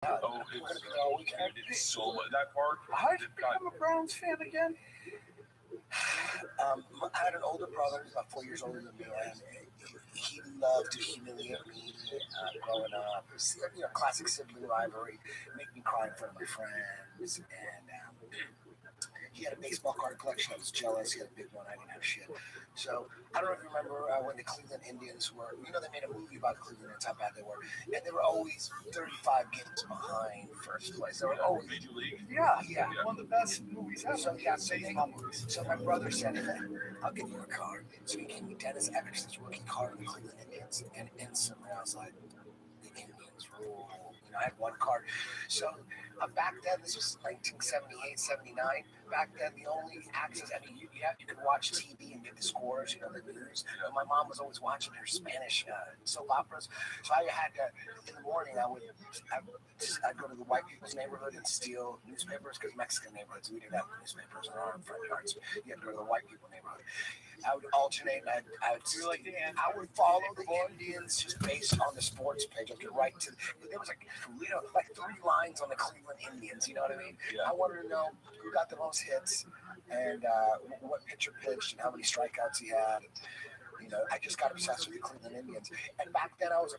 Oh, it's so much. That park. How did you become a Browns fan again? I had an older brother, he's about 4 years older than me, and he loved to humiliate me growing up. It was, classic sibling rivalry, make me cry in front of my friends, and he had a baseball card collection. I was jealous. He had a big one. I didn't have shit. So I don't know if you remember when the Cleveland Indians were, they made a movie about the Cleveland Indians, how bad they were. And they were always 35 games behind first place. They were always. Major League. Yeah. One of the best movies ever. So my brother said, I'll give you a card. So he gave me Dennis Eckerson's rookie card of the Cleveland Indians. And instantly I was like, the Indians rule. I had one card. So back then, this was 1978, 79. Back then, the only access, you could watch TV and get the scores, the news. And my mom was always watching her Spanish soap operas. So I had to, in the morning, I'd go to the white people's neighborhood and steal newspapers, because Mexican neighborhoods, we didn't have newspapers in our front yards. You had to go to the white people neighborhood. I would alternate, and I would follow the Indians just based on the sports page. I'd get right to, there was like 3 lines on the Cleveland Indians, you know what I mean? Yeah. I wanted to know who got the most hits, and what pitcher pitched, and how many strikeouts he had. I just got obsessed with the Cleveland Indians. And back then I was a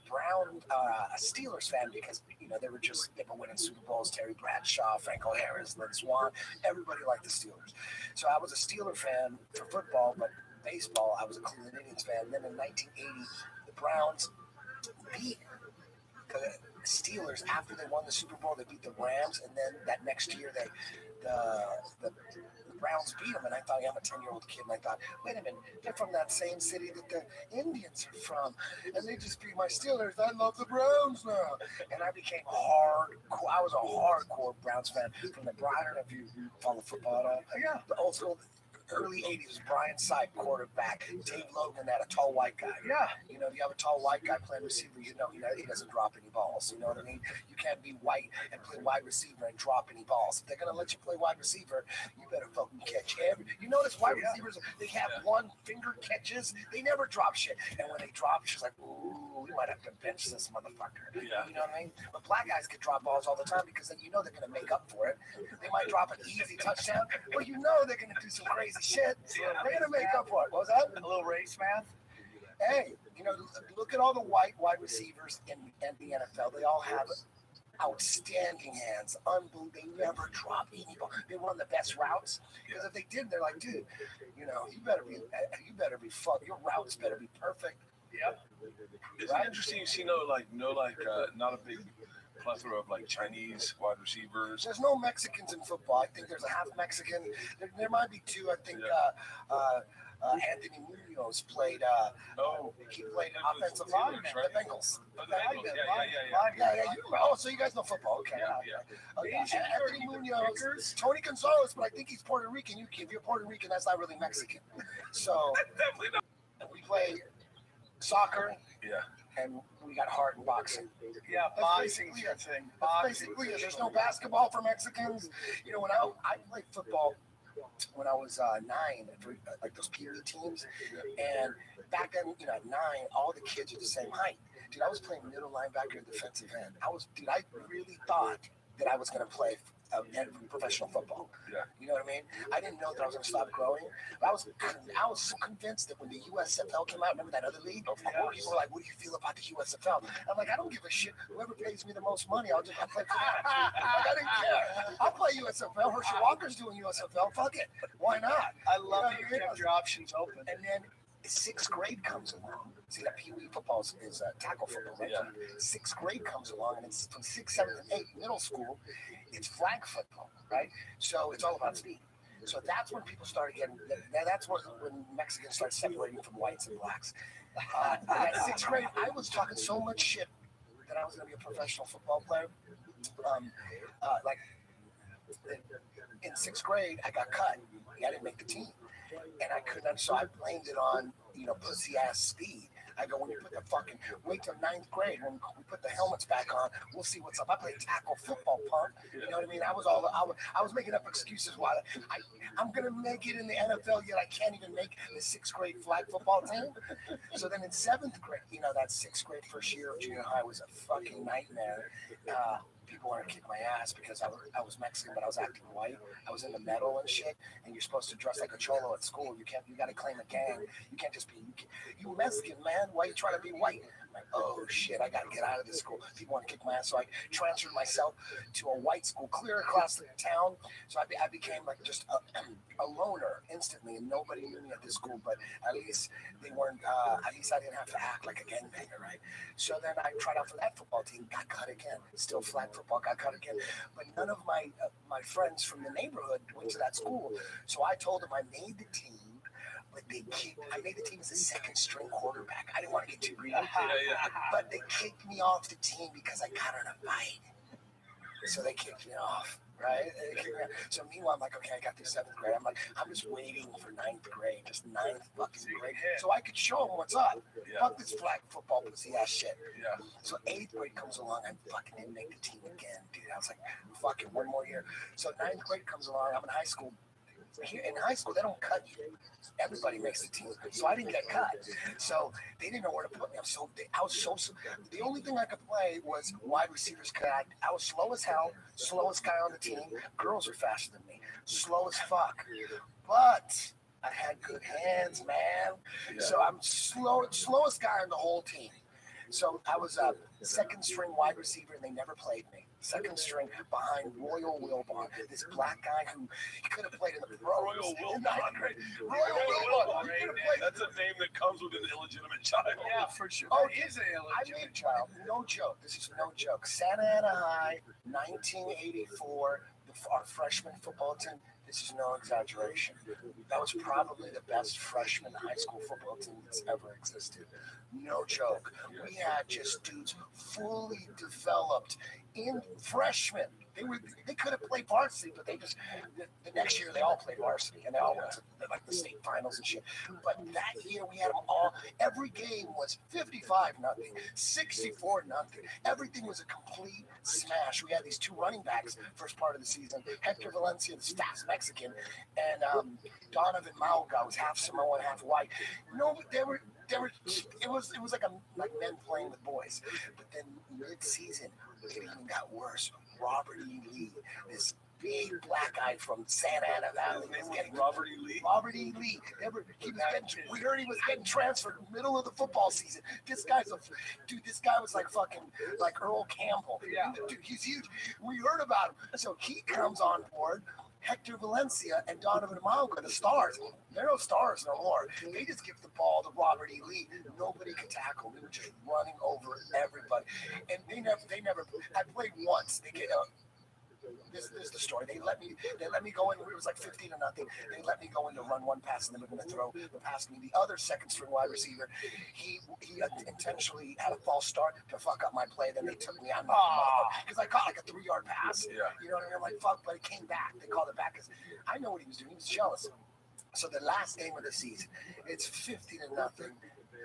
Steelers fan, because, they were winning Super Bowls. Terry Bradshaw, Franco Harris, Lynn Swann, everybody liked the Steelers. So I was a Steeler fan for football, but baseball, I was a Cleveland Indians fan. And then in 1980, the Browns beat the Steelers after they won the Super Bowl. They beat the Rams, and then that next year the Browns beat them, and I thought, I'm a 10-year-old kid, and I thought, wait a minute, they're from that same city that the Indians are from, and they just beat my Steelers. I love the Browns now. And I became hardcore. I was a hardcore Browns fan from the Brian, if you follow football at all. Yeah, the old school. Early 80s, Brian Sipe, quarterback. Dave Logan, that a tall white guy. Yeah. You have a tall white guy playing receiver, he doesn't drop any balls. You know what I mean? You can't be white and play wide receiver and drop any balls. If they're going to let you play wide receiver, you better fucking catch every. You notice wide receivers, they have one finger catches. They never drop shit. And when they drop, she's like, ooh, we might have to bench this motherfucker. Yeah. You know what I mean? But black guys can drop balls all the time, because then they're going to make up for it. They might drop an easy touchdown, but they're going to do some crazy shit. They're going to make up for it. What was that? A little race math? Hey, look at all the wide receivers in the NFL. They all have outstanding hands. Unbelievable. They never drop any ball. They run the best routes. Because if they did, they're like, dude, you better be fun. Your routes better be perfect. Yep. Isn't it interesting? You see, not a big plethora of Chinese wide receivers. There's no Mexicans in football. I think there's a half Mexican. There might be two. I think Anthony Munoz played. He played offensive lineman, the Bengals. Yeah. So you guys know football, okay? Yeah. Anthony Munoz, Tony Gonzalez, but I think he's Puerto Rican. If you're Puerto Rican, that's not really Mexican. So definitely not. We play soccer. Yeah. And we got heart in boxing. Yeah, boxing's your thing. Basically, there's no basketball for Mexicans. When I played football when I was 9, for, those PE teams, and back then, at 9, all the kids are the same height. Dude, I was playing middle linebacker and defensive end. I really thought that I was going to play professional football. Yeah. You know what I mean? I didn't know that I was going to stop growing. But I was so convinced that when the USFL came out, remember that other league? People were like, what do you feel about the USFL? I'm like, I don't give a shit. Whoever pays me the most money, I'll play for that. I didn't care. I'll play USFL. Herschel Walker's doing USFL. Fuck it. Why not? I love that you kept your options open. And then 6th grade comes along. See, that Pee Wee football is tackle football, right? Yeah. 6th grade comes along, and it's from 6, 7, and 8, middle school, it's flag football, right? So it's all about speed. So that's when people started getting, that's when Mexicans started separating from whites and blacks. At 6th grade, I was talking so much shit that I was going to be a professional football player. In 6th grade, I got cut. I didn't make the team. And I couldn't, so I blamed it on, pussy ass speed. I go, when you put the fucking, wait till 9th grade, when we put the helmets back on, we'll see what's up. I played tackle football, punk. You know what I mean? I was making up excuses why I'm going to make it in the NFL, yet I can't even make the 6th grade flag football team. So then in 7th grade, that 6th grade first year of junior high was a fucking nightmare. people wanted to kick my ass because I was Mexican, but I was acting white. I was in the metal and shit, and you're supposed to dress like a cholo at school. You got to claim a gang. You can't just be, you Mexican, man. Why you trying to be white? I'm like, oh shit, I got to get out of this school. People want to kick my ass. So I transferred myself to a white school clear across the town. So I became like just a loner instantly, and nobody knew me at this school, but at least they weren't, at least I didn't have to act like a gangbanger, right? So then I tried out for that football team, got cut again. Still flag football, got cut again. But none of my friends from the neighborhood went to that school. So I told them I made the team, but I made the team as a second string quarterback. I didn't want to get too greedy. But they kicked me off the team because I got in a fight. So they kicked me off. Right? So meanwhile, I'm like, okay, I got through 7th grade. I'm just waiting for 9th grade, just 9th fucking grade, so I could show them what's up. Fuck this flag football pussy ass shit. So 8th grade comes along, I fucking didn't make the team again, dude. I was like, fucking one more year. So 9th grade comes along, I'm in high school. Here in high school, they don't cut you. Everybody makes the team. So I didn't get cut. So they didn't know where to put me. I was so the only thing I could play was wide receivers. I was slow as hell, slowest guy on the team. Girls are faster than me. Slow as fuck. But I had good hands, man. So I'm slowest guy on the whole team. So I was a second string wide receiver, and they never played me. Second string behind Royal Wilbon, this black guy who could have played in the pros. Royal Wilbon. Royal Wilbon. That's a name that comes with an illegitimate child. Yeah, for sure. Oh, It is a I made a child. No joke. This is no joke. Santa Ana High, 1984. Our freshman football team. This is no exaggeration. That was probably the best freshman high school football team that's ever existed. No joke. We had just dudes fully developed in freshmen. They could have played varsity, but the next year they all played varsity, and they all went to like the state finals and shit. But that year we had them all. Every game was 55-0, 64-0. Everything was a complete smash. We had these two running backs first part of the season. Hector Valencia, the fast Mexican, and Donovan Mauga was half Samoan, half white. No, they were. It was like men playing with boys. But then mid-season, it even got worse. Robert E. Lee, this big black guy from Santa Ana Valley, was getting Robert E. Lee. We heard he was getting transferred in the middle of the football season. This guy was like fucking like Earl Campbell. Dude, he's huge. We heard about him, so he comes on board. Hector Valencia and Donovan Mauga, the stars. They're no stars no more. They just give the ball to Robert E. Lee. Nobody could tackle. We were just running over everybody. And they never. I played once. This is the story. They let me go in. It was like 15-0. They let me go in to run one pass, and they were going to throw the pass to me. The other second string wide receiver, he intentionally had a false start to fuck up my play. Then they took me out because I caught like a 3-yard pass. You know what I mean? I'm like, fuck, but it came back. They called it back because I know what he was doing. He was jealous. So the last game of the season, it's 50-0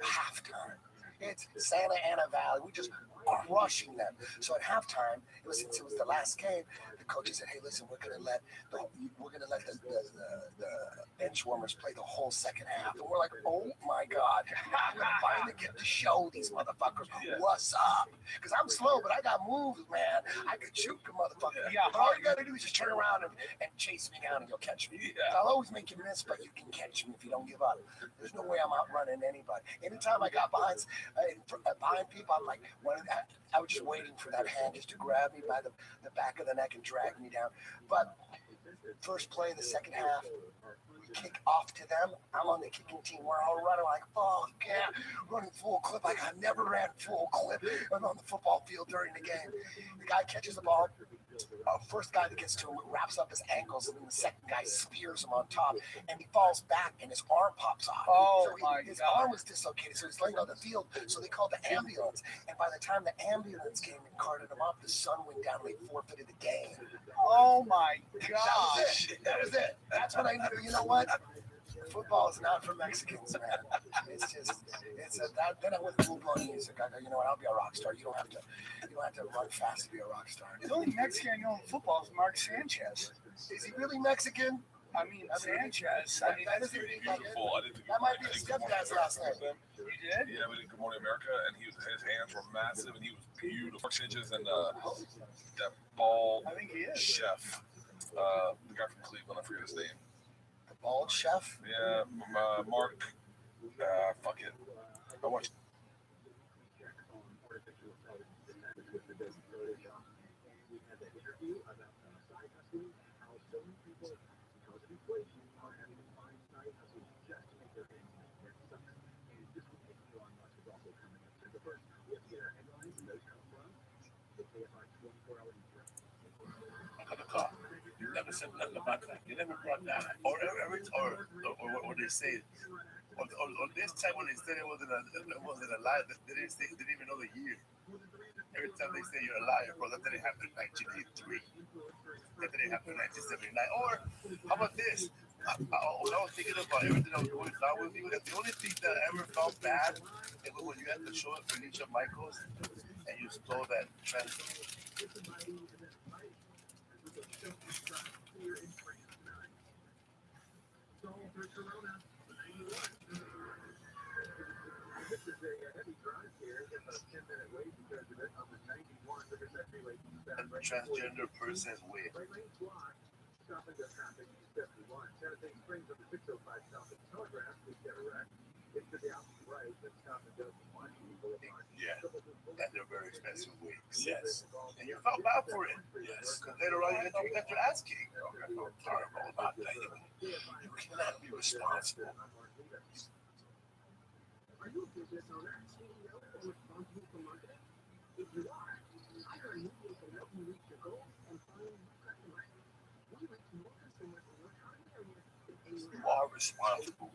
halftime. It's Santa Ana Valley. We just crushing them. So at halftime, since it was the last game, the coaches said, "Hey, listen, we're gonna let the bench warmers play the whole second half." And we're like, "Oh my God, we're gonna finally get to show these motherfuckers what's up." Because I'm slow, but I got moves, man. I could shoot the motherfucker. But all you gotta do is just turn around and chase me down, and you'll catch me. I'll always make you miss, but you can catch me if you don't give up. There's no way I'm outrunning anybody. Anytime I got behind people, I'm like, I was just waiting for that hand just to grab me by the back of the neck and drag me down. But first play of the second half, we kick off to them. I'm on the kicking team. We're all running like, fuck yeah, running full clip. Like I never ran full clip on the football field during the game. The guy catches the ball. First guy that gets to him wraps up his ankles, and then the second guy spears him on top, and he falls back, and his arm pops off. His arm was dislocated, so he's laying on the field. So they called the ambulance, and by the time the ambulance came and carted him off, the sun went down, and they forfeited the game. Oh my gosh! That was it. That's when I knew. You know what? Football is not for Mexicans, man. Then I went full blown music. I go, you know what? I'll be a rock star. You don't have to run fast to be a rock star. The only Mexican I know in football is Mark Sanchez. Is he really Mexican? I mean, Sanchez. I mean, that's pretty Beautiful. I didn't do That might be I did his Good Morning stepdad's last America with name. him. You did? Yeah, we did Good Morning America, and his hands were massive, and he was beautiful. 6 inches, and that bald I think he is. chef, the guy from Cleveland, I forget his name. The bald chef. Yeah, Mark. Fuck it. I watched. You never said nothing about that. You never brought that. Or they say, or this time when they said it wasn't a lie, they didn't even know the year. Every time they say you're a liar, bro, that didn't happen in 1983. That didn't happen in 1979. Or how about this? When I was thinking about everything I was going down with you, the only thing that I ever felt bad it was when you had to show up for Alicia Michaels and you stole that trend. A transgender person's wig. Yeah, and they're very expensive wigs. Yes, and you felt bad for it. Yes, because later on you got your ass kicked. I felt terrible about that. You cannot be responsible. You are responsible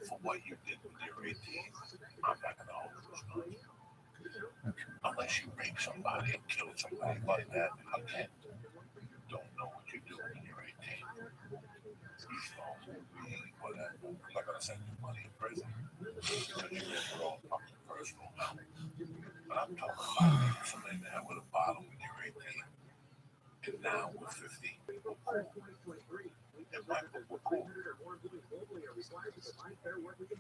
for what you did when you were 18. I'm not going to hold you responsible. Unless you rape somebody and kill somebody like that, again, you don't know what you do when you're 18. Whatever. I'm not going to send you money in prison because you did your own fucking personal matter. But I'm talking about somebody that with a bottle when you're 18 and now we're 50. We're cool. And my we're cool.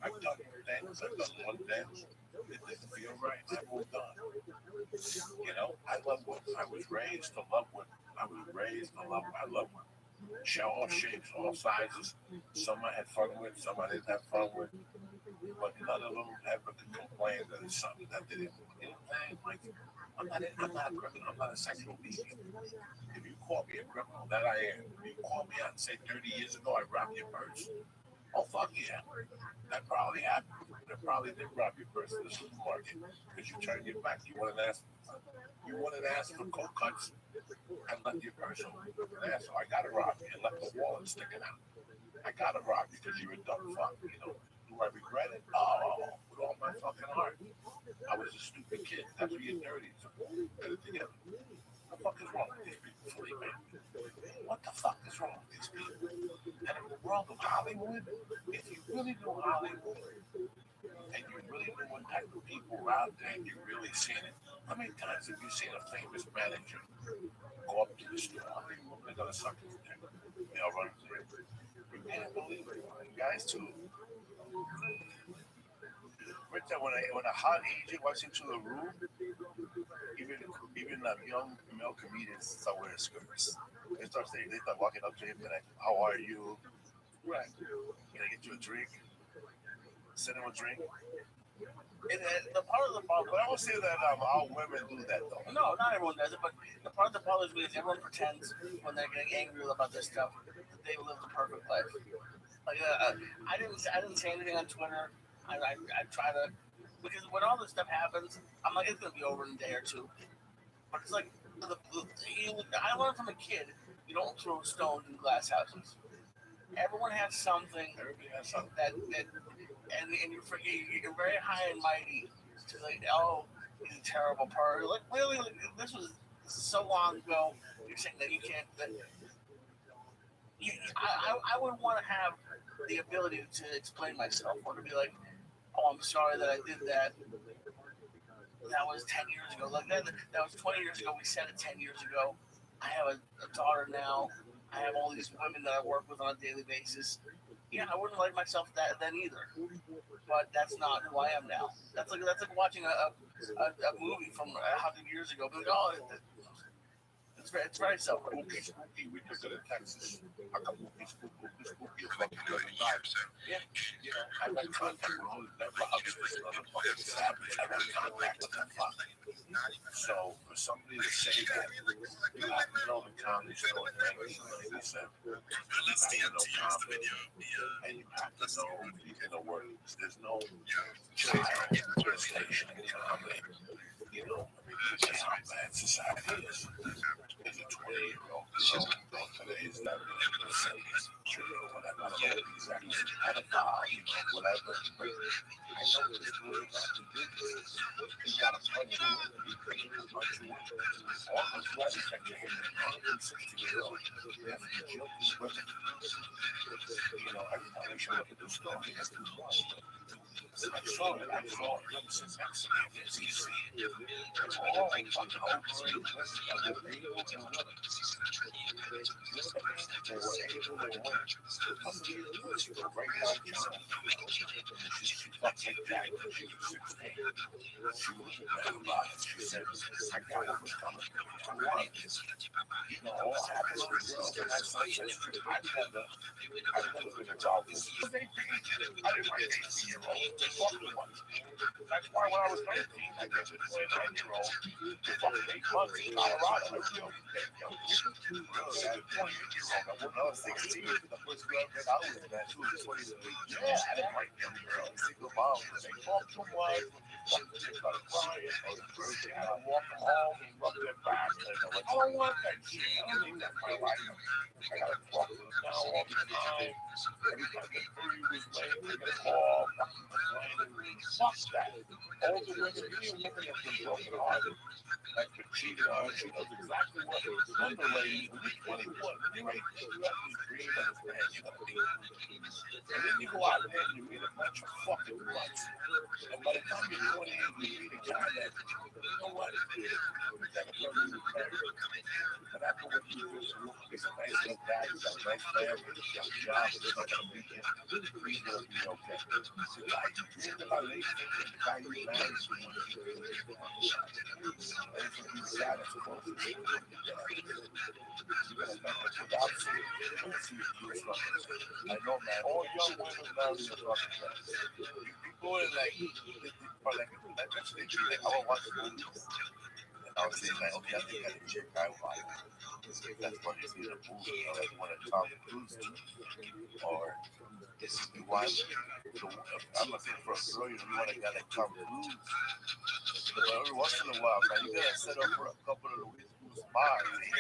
I've done things, I've done one dance. It didn't feel right. I moved on. You know, I love what I was raised to love what I was raised to love. I love all shapes, all sizes. Some I had fun with, some I didn't have fun with. But none of them ever could complain that it's something that they didn't. You know what I'm saying? Like, I'm not a criminal. I'm not a sexual being. If you call me a criminal, that I am. If you call me out and say 30 years ago I robbed your purse, oh fuck yeah, that probably happened. That probably did rob your purse in the supermarket because you turned your back. You wanted to ask for cold cuts and left your purse open. So I gotta rob you and left the wallet sticking out. I gotta rob you because you're a dumb fuck. You know, do I regret it? Oh, with all my fucking heart. I was a stupid kid. That's what you're dirty. So get it together. What the fuck is wrong with these people, Fleet Man? What the fuck is wrong with these people? And in the world of Hollywood, if you really know Hollywood, and you really know what type of people are out there, and you're really seeing it, how many times have you seen a famous manager go up to the store? They're gonna suck his dick. They'll run through it. You can't believe it. And guys too. Richard, when a hot agent walks into the room, even young male comedians start wearing skirts. They start walking up to him and like, "How are you? Right? Can I get you a drink? Send him a drink." And the part of the problem, but I will say that all women do that though. No, not everyone does it, but the part of the problem is everyone pretends when they're getting angry about this stuff that they live the perfect life. Like I didn't say anything on Twitter. I try to, because when all this stuff happens, I'm like, it's gonna be over in a day or two. But it's like I learned from a kid, you don't throw stones in glass houses. Everyone has something. Everybody has something. That and you're very high and mighty to like, oh, he's a terrible person. Like really, like, this is so long ago. You're saying that you can't. That I would want to have the ability to explain myself, or to be like, oh, I'm sorry that I did that. That was 10 years ago. Like that was 20 years ago. We said it 10 years ago. I have a daughter now. I have all these women that I work with on a daily basis. Yeah, I wouldn't like myself then either. But that's not who I am now. That's like watching a movie from 100 years ago. But it's very selfish. Spooky. We just go to Texas. I got spooky is fucking good vibes. Yeah. I got contact with all that motherfucking savage. I got contact with that fuck. So for somebody to say that, you have to know the county store thing. They said, let's stand no comment. And you have to know where there's no child station in comedy. You know, that's how bad society is. There's a 20-year-old girl today's that whatever. Whatever. I know this really not to do this. You got a punch you. All the flesh that you're hitting 160-year-old. You have to be guilty with it. You know, every time you show up at this store, you have to watch it. I saw it. It's easy. It's all fucking That's why when I was 19, I got to say 9-year-old for fucking 8 months in Colorado. I was young. I was 16. The first girl that I was with, she was 23. Yeah, I didn't like them girls. Single mom. They talked too much. They started crying. I would walk them home and rub their back. I don't want that shit. I don't need that in my life. I gotta talk to them now all the time. Every time the food was late, I gotta call. Fuck that. All the women, any woman that's been broken hearted, that's been cheated on, she knows exactly what it is. Remember, ladies, when you're 21, when you're 18, you have these dreams and this man you gotta be. And then you go out there and you meet a bunch of fucking butts. And by the time you're 28, you meet a guy that, you know what, but after what you do, he's a nice little guy, he's got a nice family, he's got a job, he's not gonna beat him. He's gonna be okay. The guy you dreamed about late, the guy you married, and it's gonna be sad, it's supposed to be. You're gonna make it without seeing it. You're gonna see it through struggles. I know, man. All young women marry their brothers. You go in like, let's say, I don't watch the movies. And I was saying, like, okay, I think I can check out why. That's what you see in the movie, like when a Tom Cruise or you want, I'm not saying for a girl, you want a guy like Tom Cruise. But every once in a while, man, you gotta set up for a couple of Louis bars. You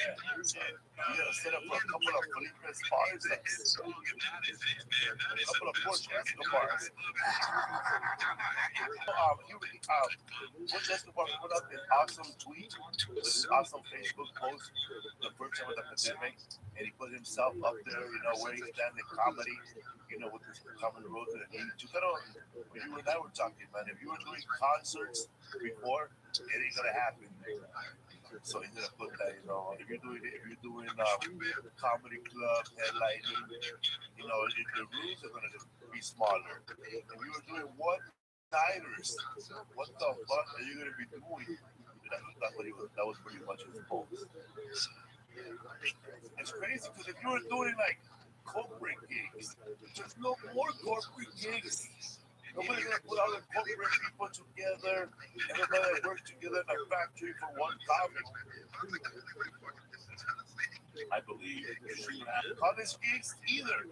gotta set up for a couple of Felipe's bars. A couple of Portuguese bars. What Escobar put up an awesome tweet with an awesome Facebook post the first time of the pandemic, and he put himself up there, you know, where he's standing comedy, you know, with this coming road to the age. You gotta, when you and I were talking, man, if you were doing concerts before, it ain't gonna happen. So he's gonna put that, you know, if you're doing comedy club headlining, you know, the rooms are gonna be smaller. If you were doing one-nighters, what the fuck are you gonna be doing? That was pretty much his post. It's crazy because if you were doing like corporate gigs, there's no more corporate gigs. Nobody's gonna put all the corporate people together. Everybody works together in a factory for one comic. I believe you shouldn't have college gigs either.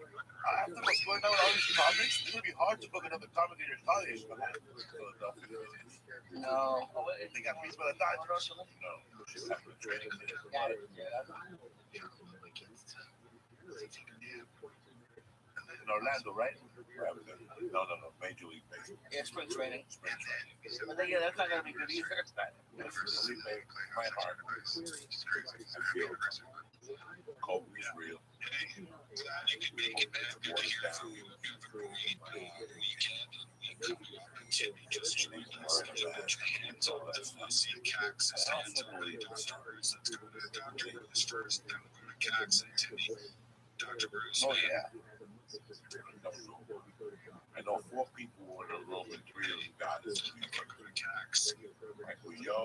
After what's going on with all these comics, it's gonna be hard to book another comic in your college. No. They got beats by the Dodgers. No. In Orlando, right? No. Major League Baseball. Yeah, spring training. But then, yeah, that's not gonna be good either. My heart. I feel Kobe's real. Oh yeah. I know 4 people were in a room and 3 of them got it. Michael Yo,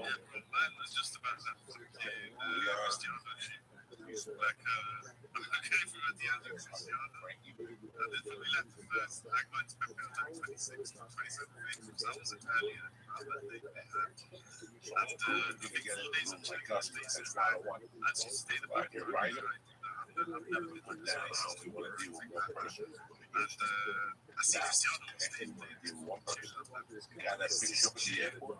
got that picture of the airport.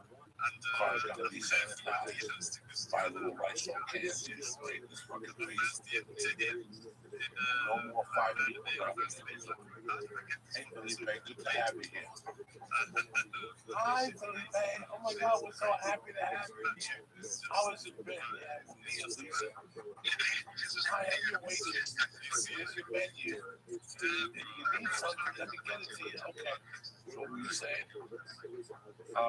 Cars gotta be sanitized. Buy little rice on cans. Just spray this fucking place. No more 5 people. Hey, Felipe, good to have you here. Hi, Felipe. Oh my God, we're so happy to have you here. How has it been? Hi, have you waited? Here's your menu. If you need something, let me get it to you. Okay. What were you saying? I'm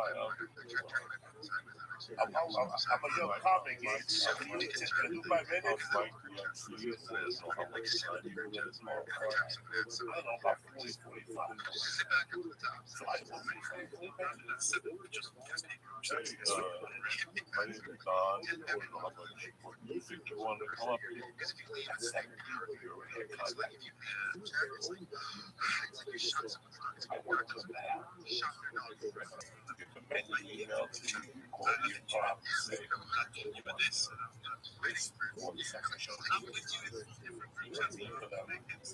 a young comic. Can you do 5 minutes? I don't know, about 40, 45. So I told my friend, Felipe, My name is Don. You think you want to come up here? that's 7 people you're already in contact. I want to come back. Get the menu email to you. Call me and talk. Say, on the second show.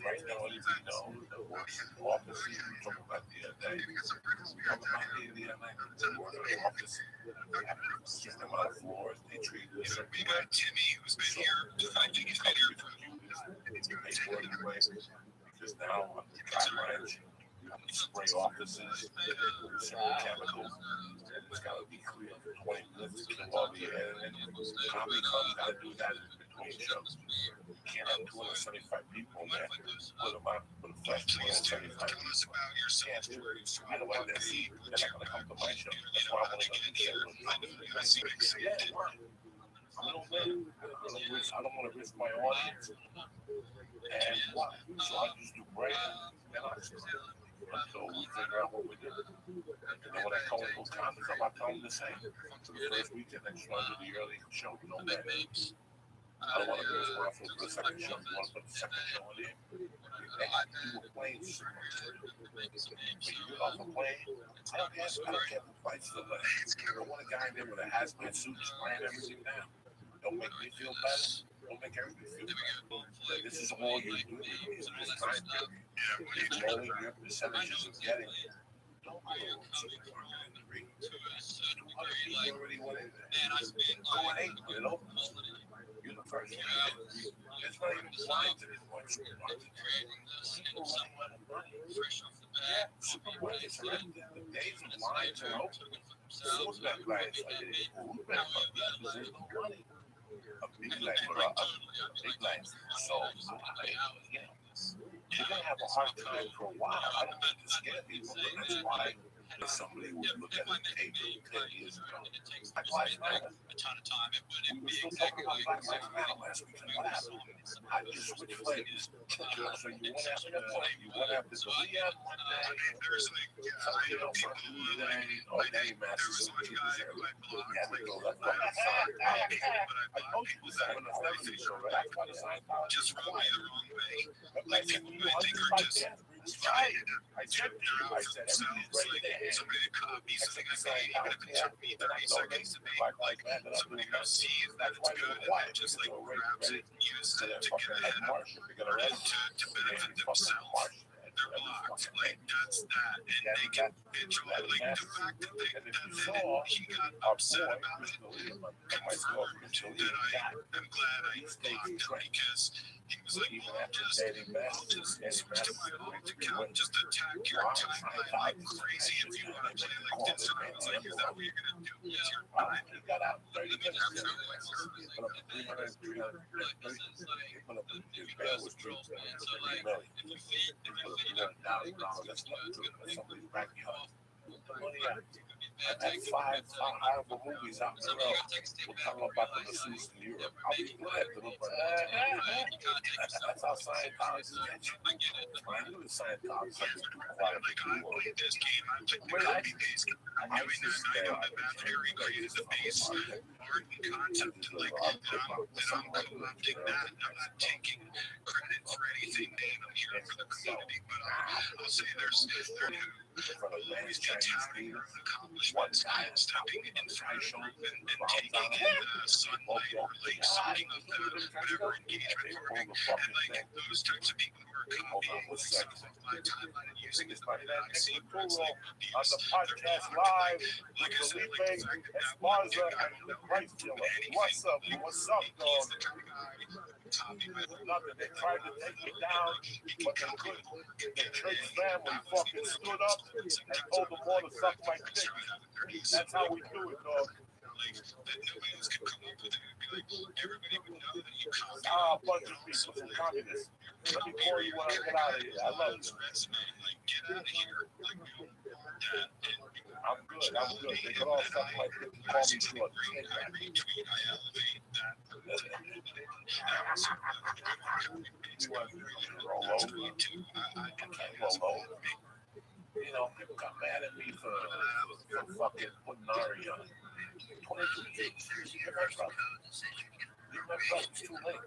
Right now, as you know, the office you were talking about the other day. Talking about the other night. The office. Just them on the floors. They treat us. We got Timmy, who's been here. I think he's been here for just now on the guidelines. Spray offices, chemicals. It's got to be clear for 20 minutes to kill all the air. And comedy clubs got to do that in between shows. You can't have 275 people there. Put them on, put a flash 275 people. I don't want to see. They're not going to come to my show. That's why I want to get in here. Yeah, a little bit. I don't want to risk my audience. And what? So I just do break. And I just until we figure out what we do. And then when I call those comments, I'm not telling them the same. For the first weekend, I just want to do the early show. No man. I don't want to risk my foot for the second show. You want to put the second show in there? You were playing so much. But you get off a plane, I don't care who fights the leg. I want a guy in there with a hazmat suit spraying everything down. Don't make me feel better. Don't make everybody feel better. This is all you do in this time period. You're rolling your percentages of getting. Don't go to 3. Other people already went in there. Go and 8, you know? You're the first one. It's not even lines anymore. People running out of money. Supermarkets are empty. The days of lines are open. Food bank lines are food bank lines. There's no money. A big line for us. Big line. So, you know, you're going to have a hard time for a while. I don't think to scare people, but that's why if somebody would look at a tape 10 years ago. Like last night, we were still talking about Black Lives Matter last week. What happened? I just switched flavors. So you went after Korea one day, something else on Tuesday, or Danny Masters on Tuesday. Yeah, they go left on the side. I told you this happened on the 70s show, right? That's why the Scientology just rubbed me the wrong way. Like, you understand? I said everybody's ready to hand. Somebody to copy something I made, even if it took me 30 seconds to make. Somebody sees that it's good and then just like grabs it and uses it to get ahead to benefit themselves. They're blocked. Like, that's that. And they can bitch all like the fact that he got upset about it. Then I'm glad I blocked him because he was like, I'll just switch to my alt account and just attack your timeline like crazy if you want to play like this. And I was like, is that what you're going to do? It's your time. He got out 30 minutes ago. I've had 5 horrible movies out in a row. We'll talk about the masseuse in Europe. I'll be glad to look at that. Scientologists get you. When I knew the Scientologists, I was too quiet to do all this game, I'm like, Wait, I doing that. I know that Barry created the base art and concept, and like, I'm co-opting that. I'm not taking credit for anything, man. I'm here for the community, but I'll say there's always the touting of accomplishments and stepping in front and taking in sunlight or like soaking up the whatever engagement farming, and like those types of people who are copying some of my timeline and using it, but I see where it's like on the podcast live with Felipe Esparza and the Christ Killer. What's up? What's up, dog? Nothing. They tried to take me down, but they couldn't. The church family fucking stood up and told them all to suck my dick. That's how we do it, dog. Like, that nobody else could come up with it. It'd be like, everybody would know that you copied. A bunch of people from communists. Let me call you when I get out of here. I love you. Like, get out of here. Like, we don't want that. I'm good. I'm good. They could all suck my dick and call me short. I retweet, I elevate that. You want to roll over? I can't roll over. You know, people got mad at me for fucking putting Ari on. 22 years. You're my brother. You're my brother. It's too late.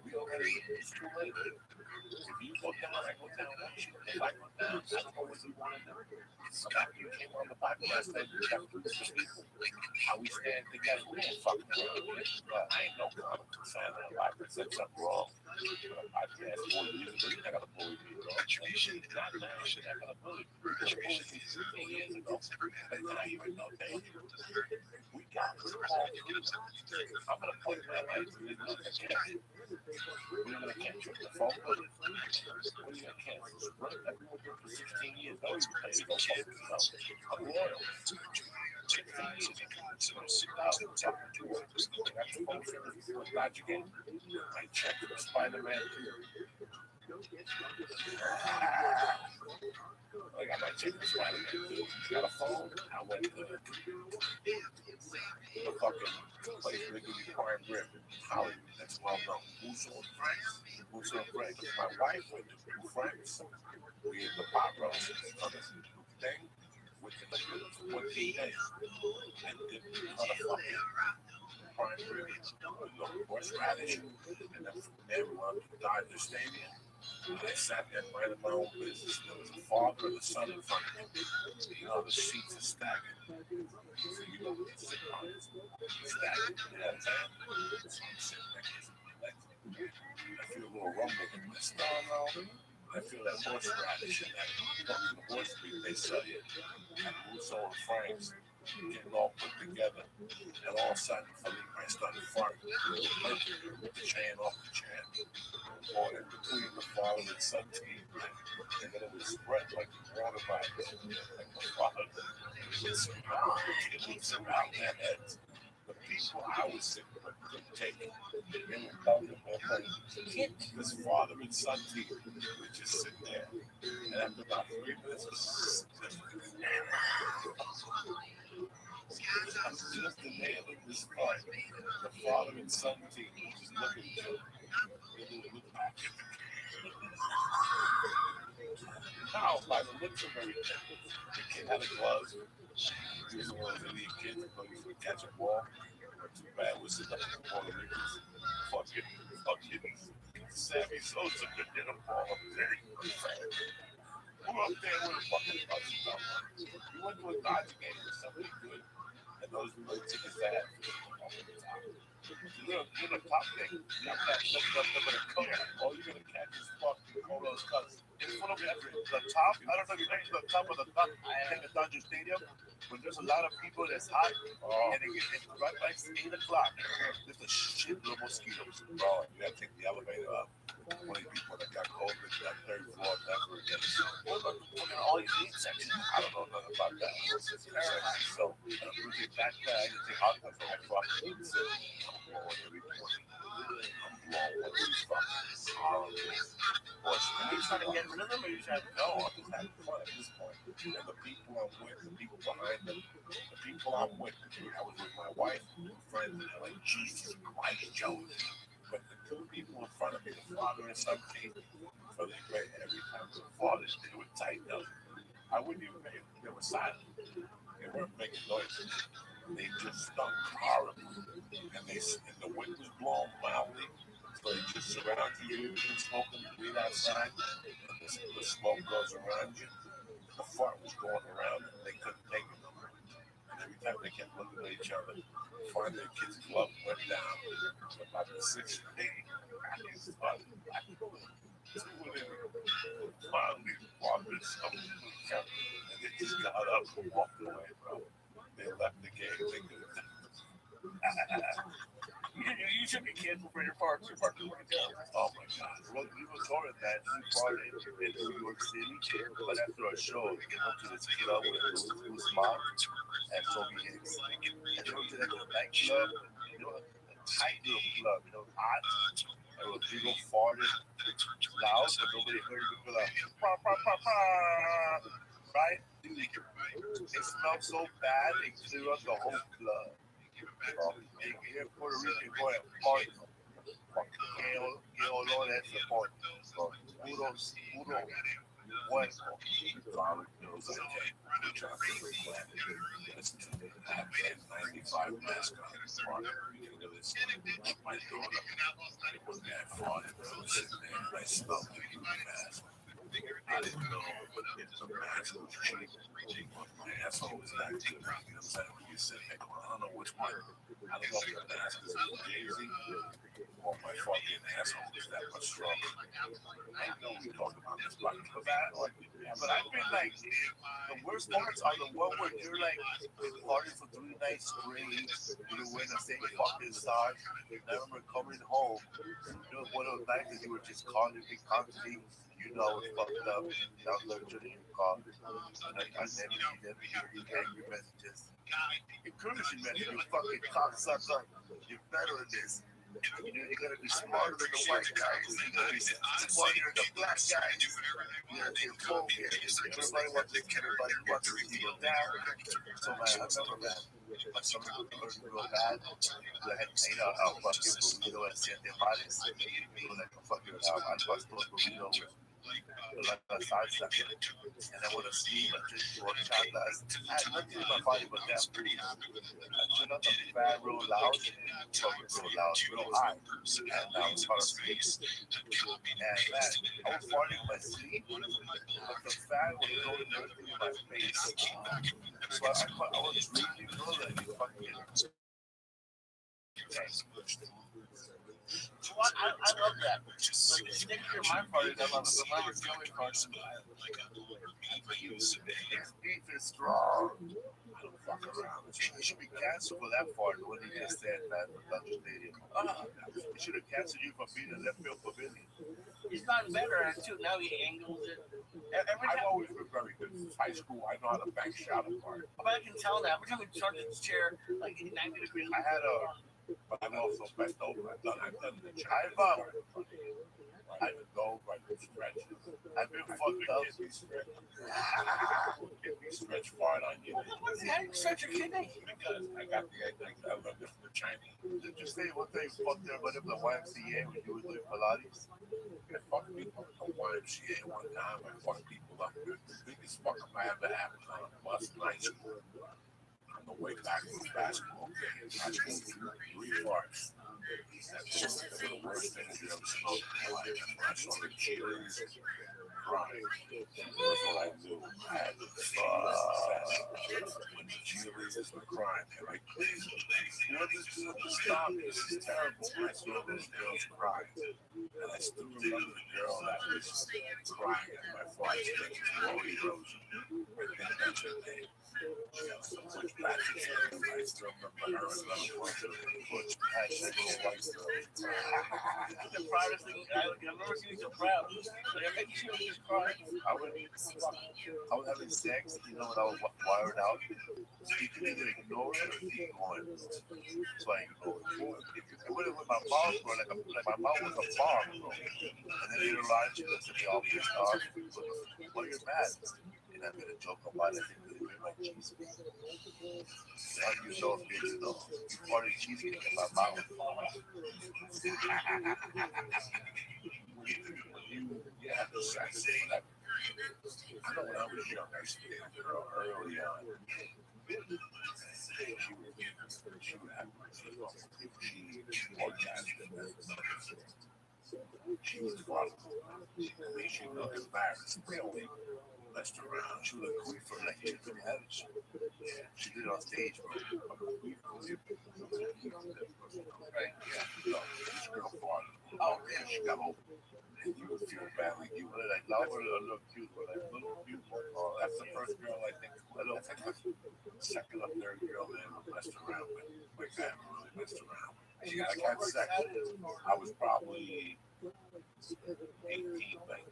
It's too late. If you go down, I go down with you. If I go down, I don't know what you want to do. Scott, you came on the podcast and you kept people. How we stand together. We ain't fucking around. I ain't no comic fan of the Bible. Said something wrong. I passed 4 years ago. You're not going to bully me, bro. You should not now. You're not going to bully me. You bullied me 15 years ago. And now you ain't no danger. We got this call. I'm going to put it in my life. We're going to cancel the phone. What are you going to cancel? I've been with you for 16 years. No, you pay me. Don't fuck me. I'm loyal. 16 years. I checked the Spider-Man. I got my chicken Spider-Man. Got a phone. I went to the fucking place where they give you prime rib. Hollywood. That's well known. Who's on Frank? My wife went to Frank's. We had the pot roast thing with the days. And did motherfucking prime rib. Horseradish. And then from there we went to Dodger Stadium. And I sat there minding my own business. There was the father and the son in front of me. You know, the seats are staggered. So you know what to sit on. Staggered. You know what I'm saying? So I'm sitting next to me. I feel a little rumble in my stomach. I feel that horseradish and that fucking horse meat they sell you. And Russo and Frank's getting all put together. And all of a sudden, I started farting. The chain off the chain. Or in between the father and son team. And then it was spread like coronavirus. Like my father. It was around their heads. The people I was sitting with couldn't take it. They were bugging this father and son team would just sit there. And after about 3 minutes, I'm just the nail of this part. The father and son team just looking at you. Now, by the looks of everything, the kid had a glove. He was one of the Indian kids who thought he was going to catch a ball. Too bad was sitting up in the corner. Fucking Sammy Sosa could hit a ball up there. We're up there with a fucking touchdown. We went to a Dodger game with somebody good, and those little tickets that had you're the top thing. I'm not looking up there with a coat. All you're going to catch is fucking Polo's cuts. It's one of the top. I don't know if you've been to the top of the Dodger Stadium, but there's a lot of people that's hot, and it's right by 8 o'clock. There's a shitload of mosquitoes. Bro, you gotta take the elevator up. 20 people that got COVID, that third floor, never again. Look at all these meat sections. I don't know nothing about that. So, I'm get back there. I didn't take hot ones for my fucking I'm blowing every 20. I'm blowing with these fucking horrible. Are you trying to get rid of them, or you trying to go? I'm just having fun at this point. And the people I'm with, the people behind them, the people I'm with, I was with my wife and friends, and they're like, Jesus Christ, Joe. But the two people in front of me, the father and son team, for So every time they farted, they would tighten up. I wouldn't even make it. They were silent. They weren't making noises. They just stunk horribly. And the wind was blowing mildly. So it just surrounds you. You've been smoking weed outside. And the smoke goes around you. The fart was going around and they couldn't take it no more. And every time they kept looking at each other, finally their kid's glove went down. About the sixth day, it's about finally walked something and they just got up and walked away, bro. They left the game. They could You should be careful for your parts. Your parts are working down. Oh my God. Well, we were told that she brought it in New York City, but after a show, they went to this club with Bruce Mott and Toby Hicks. And they went to that nightclub, a tight little club, hot. It was big old farted, loud, but nobody heard it. People like, pa, pa, pa, pa, right? It smelled so bad, they cleared up the whole club. Here in Puerto Rico, go ahead, party. Que olor es ese party. Puro, bueno. I have 95 masks on this party. My daughter was that farted. I was sitting there and I smelled the mask. I didn't know if the mask was cheap. My asshole was that cheap. You know what I'm saying? When you sit there, I don't know which one. I don't know if the mask is Jay-Z or my fucking asshole is that much stronger. I know we talked about this, but I've been like, the worst parts are the one where you're like partying for 3 nights straight, you win the same fucking song. I remember coming home, one of those nights that you were just calling me constantly. You know it's fucked up. Now look to the call. And I never you angry messages. Encouraging messages, you fucking cocksucker. You're better than this. You're gonna be smarter than the white guys. You're gonna be smarter than the black guys. You're gonna be everybody wants to see you down. So man, I remember that. My stomach was real bad. I had a fucking burrito at Siete Mares. It was like a fucking al-pastor burrito. Like a salsa, and I would have seen a drink or chatas. I had nothing in my body but that. I turned up the fan real loud, real high, and I was hard to speak. And man, I was farting in my sleep, but the fan was blowing everything in my face. So I was really good at fucking. I love that. But stick to your mind parties. I love it. Remember Joey parts. Beef is strong. I don't fuck around. You should be canceled for that part when he just said that at the Dodger Stadium. He should have canceled you for being a left field pavilion. He's gotten better at it too. Now he angles it. I've always been very good. Since high school, I know how to bank shot apart. But I can tell that every time we turn this chair, like 90 degrees. I had but I'm also best over. I've done the chive I would go right to stretch. I've been fucked up. If you stretch far on you, stretch your kidney. Because I got I learned it from the Chinese. Did you say what they fucked everybody up the YMCA when you were doing Pilates? I fucked people at the YMCA one time. I fucked people up. The biggest fuck up I ever had was on a bus in high school. On the way back from basketball game, I smoked 3 bars. That's the worst thing you ever smoked in my life. I saw the cheers crying. That's what I knew. I had to when the cheerleaders were crying, they're like, please, stop. This is terrible. I saw those girls crying. And I still remember the girl that was crying at my father's glory erosion. I didn't mention her name. She had so much passion. I still remember her and another one of the butch passion white girls. The proudest thing, I've never seen you so proud. They're making sure you cry. I was having sex, when I was wired out. You can either ignore it or keep going. So I ignored it. It went with my mouth, bro. Like my mouth was a bomb, bro. And then later on, she looked at me all pissed off. Well, you're mad. And I made a joke about it. Like cheese. How do you know if it's you party cheesecake in my mouth? Yeah, sex. I know when I was young, I used to date a girl early on. She would have she orgasmed. She was drunk. She looked embarrassed. We only messed around. She was a queefer, like she couldn't have it. She did it on stage. Right? Yeah. No, this girl fought. Oh, man, she got old. And you would feel bad. Like you would like love her a little cute, but like little beautiful. Oh, that's the first girl I think. That's like the second or third girl that I messed around with. My family really messed around. She got had sex. I was probably 18,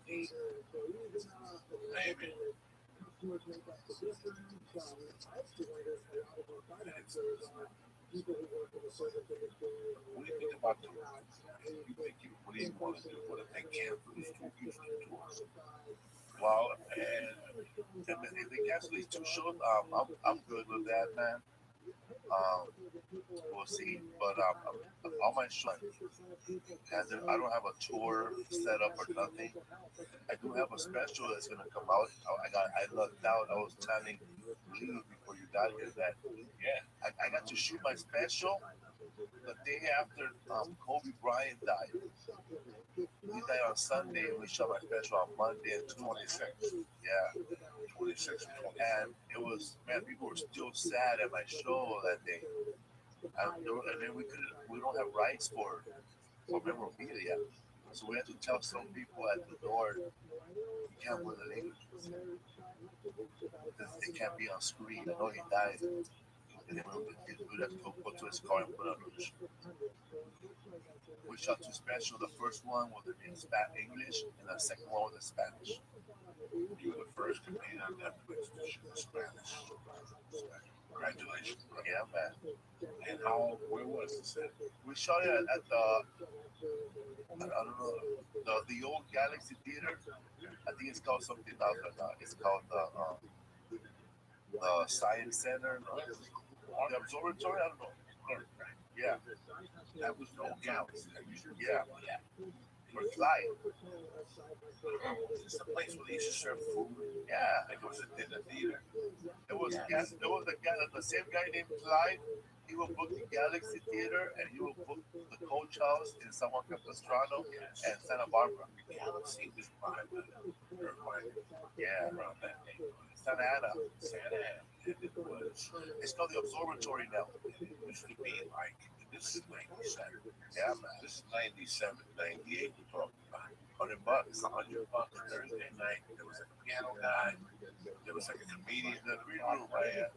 19. Maybe. What do you think about the what do you want to do? What if they can't lose two tours? Well, and if they cancel these two shows, I'm good with that, man. We'll see, but all my shows, and I don't have a tour set up or nothing. I do have a special that's gonna come out. I lucked out. I was telling you before you got here that I got to shoot my special the day after Kobe Bryant died. He died on Sunday, and we shot my special on Monday at 26. Yeah, 26 and it was, man, people were still sad at my show that day. And then we don't have rights for memorabilia. So we had to tell some people at the door, you can't wear the name because it can't be on screen. I know he died. And then we had to go to his car and put on the We shot two special. The first one was in English, and the second one was in Spanish. You were the first Canadian on Netflix to shoot in Spanish. Congratulations, bro. Yeah, man. And where was it set? We shot it at the, I don't know, the old Galaxy Theater. I think it's called something else right now. It's called the Science Center, the Observatory, I don't know. Yeah. That was no Galaxy. Yeah. For flying. It's a place where they used to serve food. Yeah, it was a dinner theater. There was the same guy named Clyde. He will book the Galaxy Theater and he will book the Coach House in San Juan Capistrano and Santa Barbara. Galaxy was private. Yeah, around that name. Santa Ana. It's called the Observatory now. It used to be like, this is 97. Yeah, man. This is 97, 98 we're talking about. $100, $100 Thursday night. There was a piano guy. There was like a comedian in the green room right here.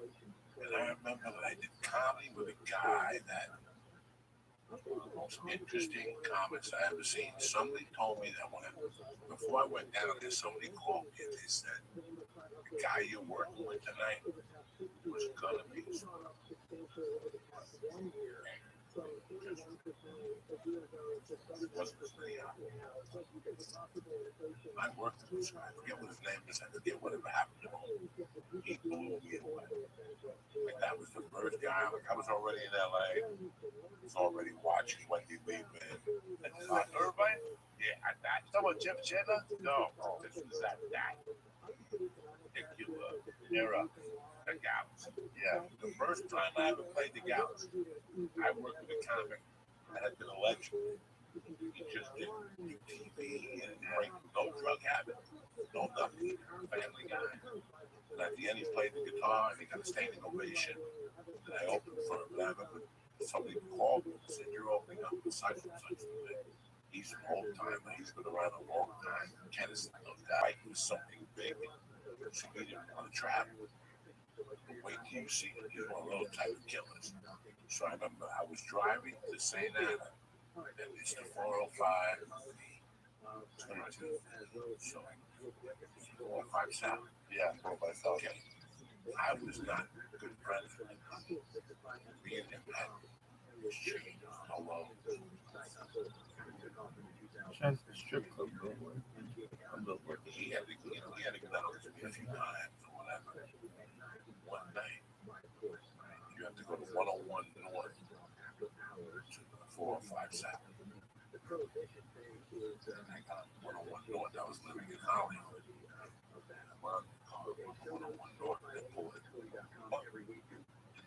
And I remember that I did comedy with a guy that was one of the most interesting comics I ever seen. Somebody told me that before I went down there, somebody called me and they said, the guy you're working with tonight was gonna be I worked with this guy. I forget what his name is. I forget whatever happened to him. He blew me away. Like that was the first guy. Like I was already in LA. I was already watching Wendy Liebman. Irvine? Yeah, I died. You talking about Jeff Chandler? No, this was that guy. Era. The Galaxy. Yeah. The first time I ever played the Galaxy, I worked with a comic that had been a legend. He just didn't do TV and no drug habit, no nothing. Family guy. And at the end, he played the guitar and he got a standing ovation. And I opened for him. And I remember somebody called me and said, "You're opening up the such and such thing." He's an old timer. He's been around a long time. Kenneth knows that. It was something big. So he didn't want to travel. Wait till you see it. He's one of those type of killers. So I remember I was driving to St. Anna, and it's the 405, 22. So 405 South. Yeah, 405 South. Okay. I was not good friends with him. Me and him had exchanged hello. Chance the strip club, bro. He had acknowledged me a few times or whatever. One night, you have to go to 101 North to 405 South. I got one-on-one door that was living in Holly. One car, one-on-one door that pulled it.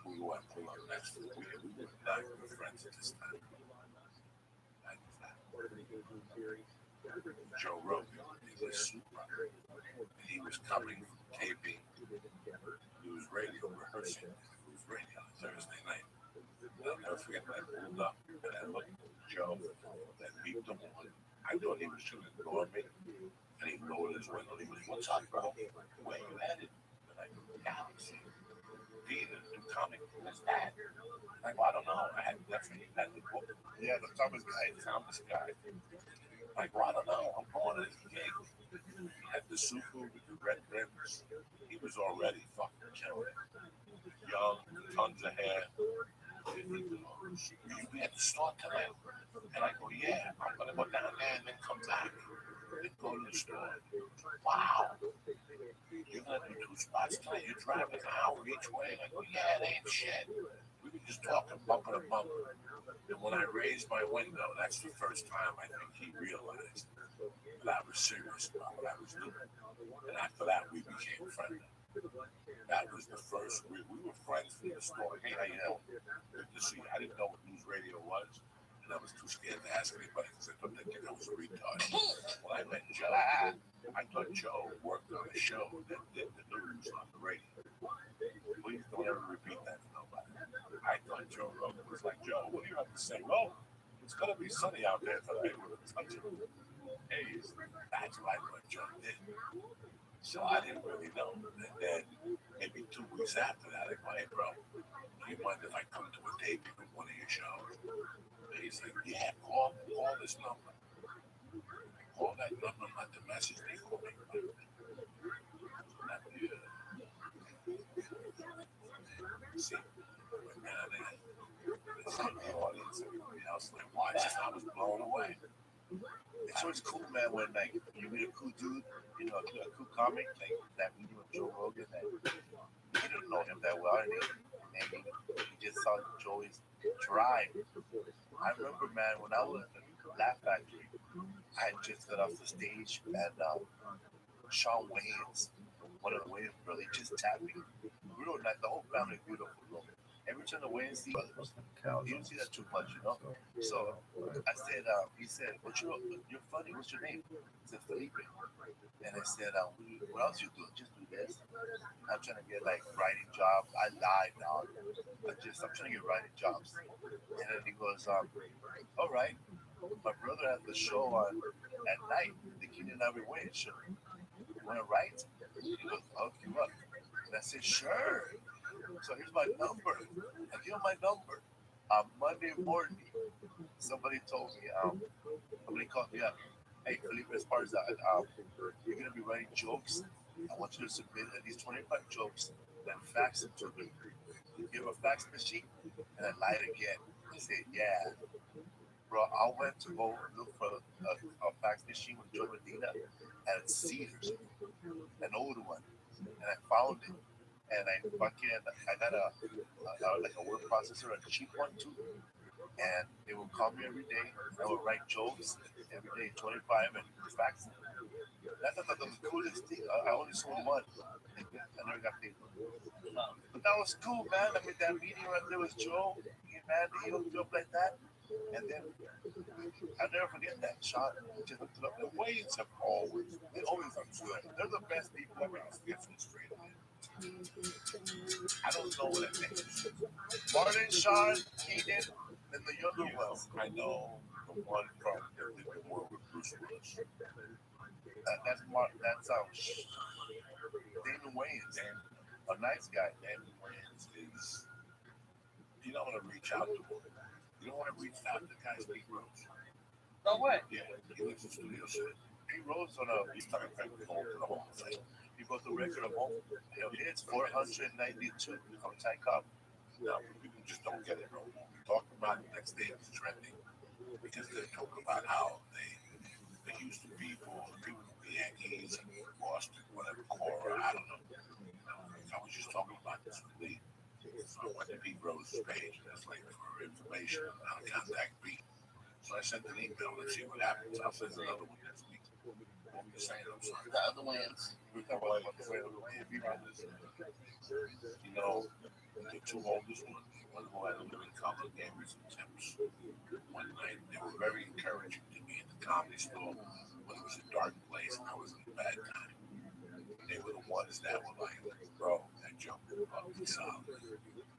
We went pull up next to it. We were not good friends at this time. Joe Rogan, he was super. He was coming from taping news radio, rehearsing news radio on Thursday night. I'll never forget when I pulled up and I looked at Joe and beeped him on. I thought he was going to ignore me. And he lowered his window. He was, "What's up, bro? Where you headed?" And I go, "Galaxy. Dean, the new comic. What's that?" I go, "I don't know. I had definitely had the book." "Yeah, the Thomas guy. I go, "I don't know. I'm going to this gig." He had the Subaru with the red rims. He was already fucking killing it. Young, tons of hair. We had to start tonight. And I go, "Yeah, I'm going to go down there and then come back. Then go to the store." "Wow. You're going to do 2 spots tonight. You're driving an hour each way." I go, "Yeah, it ain't shit. We were just talking bumper to bumper." And when I raised my window, that's the first time I think he realized that I was serious about what I was doing. And after that, we became friendly. That was the first. We were friends from the store. "Hey, how you doing? Good to see you." I didn't know what news radio was, and I was too scared to ask anybody because I thought that kid was a retard. When I met Joe, I thought Joe worked on a show that did the news on the radio. Please don't ever repeat that to nobody. I thought Joe Rogan was like, "Joe, what do you have to say?" "Well, it's going to be sunny out there today with a touch of haze." That's what I thought Joe did. So I didn't really know. And then maybe 2 weeks after that, I go, "Hey, bro, do you mind if I come to a taping of one of your shows?" And he's like, "Yeah, call this number. Call that number, not the message they call me." See, went down there. The audience, everybody else, like, watching. I was blown away. It's always cool, man, when like you meet a cool dude, you know, a cool comic, like that we do with Joe Rogan, that he didn't know him that well, and he just saw Joey's drive. I remember, man, when I was at the Laugh Factory, I had just got off the stage, and Sean Wayans, one of the Wayans brothers, he just tapped me. Real nice, the whole family beautiful, bro. Every time the Wayans see brothers, you don't see that too much, you know. So I said, he said, you're funny. What's your name?" He said, "Felipe." And I said, "What else you do?" "Just do this. I'm trying to get like writing jobs." I lied, dog. I'm trying to get writing jobs. And then he goes, "All right. My brother has the show on at night, the Keenan Ivory Wayans show. You want to write?" He goes, "I'll hook you up." And I said, "Sure." So here's my number. I give him my number. Monday morning, somebody told me, somebody called me up. "Hey, Felipe Esparza, you're going to be writing jokes. I want you to submit at least 25 jokes, then fax them to me." You give a fax machine, and I lied again. I said, "Yeah." Bro, I went to go look for a fax machine with Joy Medina at Cedars, an old one, and I found it. And I got a word processor, a cheap one too. And they would call me every day. I would write jokes every day, 25, and fax them. That's the coolest thing. I only sold one. I never got paid. But that was cool, man. I mean, that meeting right there was Joe. Man, he hooked me up like that. And then I'll never forget that shot. Just hooked it up. The Wayans have always been good. They're the best people ever to get from straight away. I don't know what it means. Martin, Sean, Keenan, and the younger ones. I know the one from that did the war with Bruce Willis. That's Damon Wayans, a nice guy. Damon Wayans is. You don't want to reach out to him. You don't want to reach out to the guy's Pete Rose. No way. Yeah, he lives in Studio City. Pete Rose he's talking about the whole thing. He broke the record of home hits, 492 from Ty Cobb. Now, people just don't get it, bro. We talk about it next day, it's trending. Because they talk about how they used to be for people from the Yankees and Boston, whatever, Cora, I don't know. I was just talking about this with Lee. So I went to Pete Rose's page, and that's like for information on how to contact Pete. So I sent an email. Let's see what happens. I'll send another one next week. I'm just saying, I'm sorry. The other Wayans. We talk about the way the brothers. You know, the two oldest ones, one who had a living color, gave me some tips. One night, they were very encouraging to me in the comedy store when it was a dark place and I was in a bad time. They were the ones that were like, bro, that joke was fucking solid.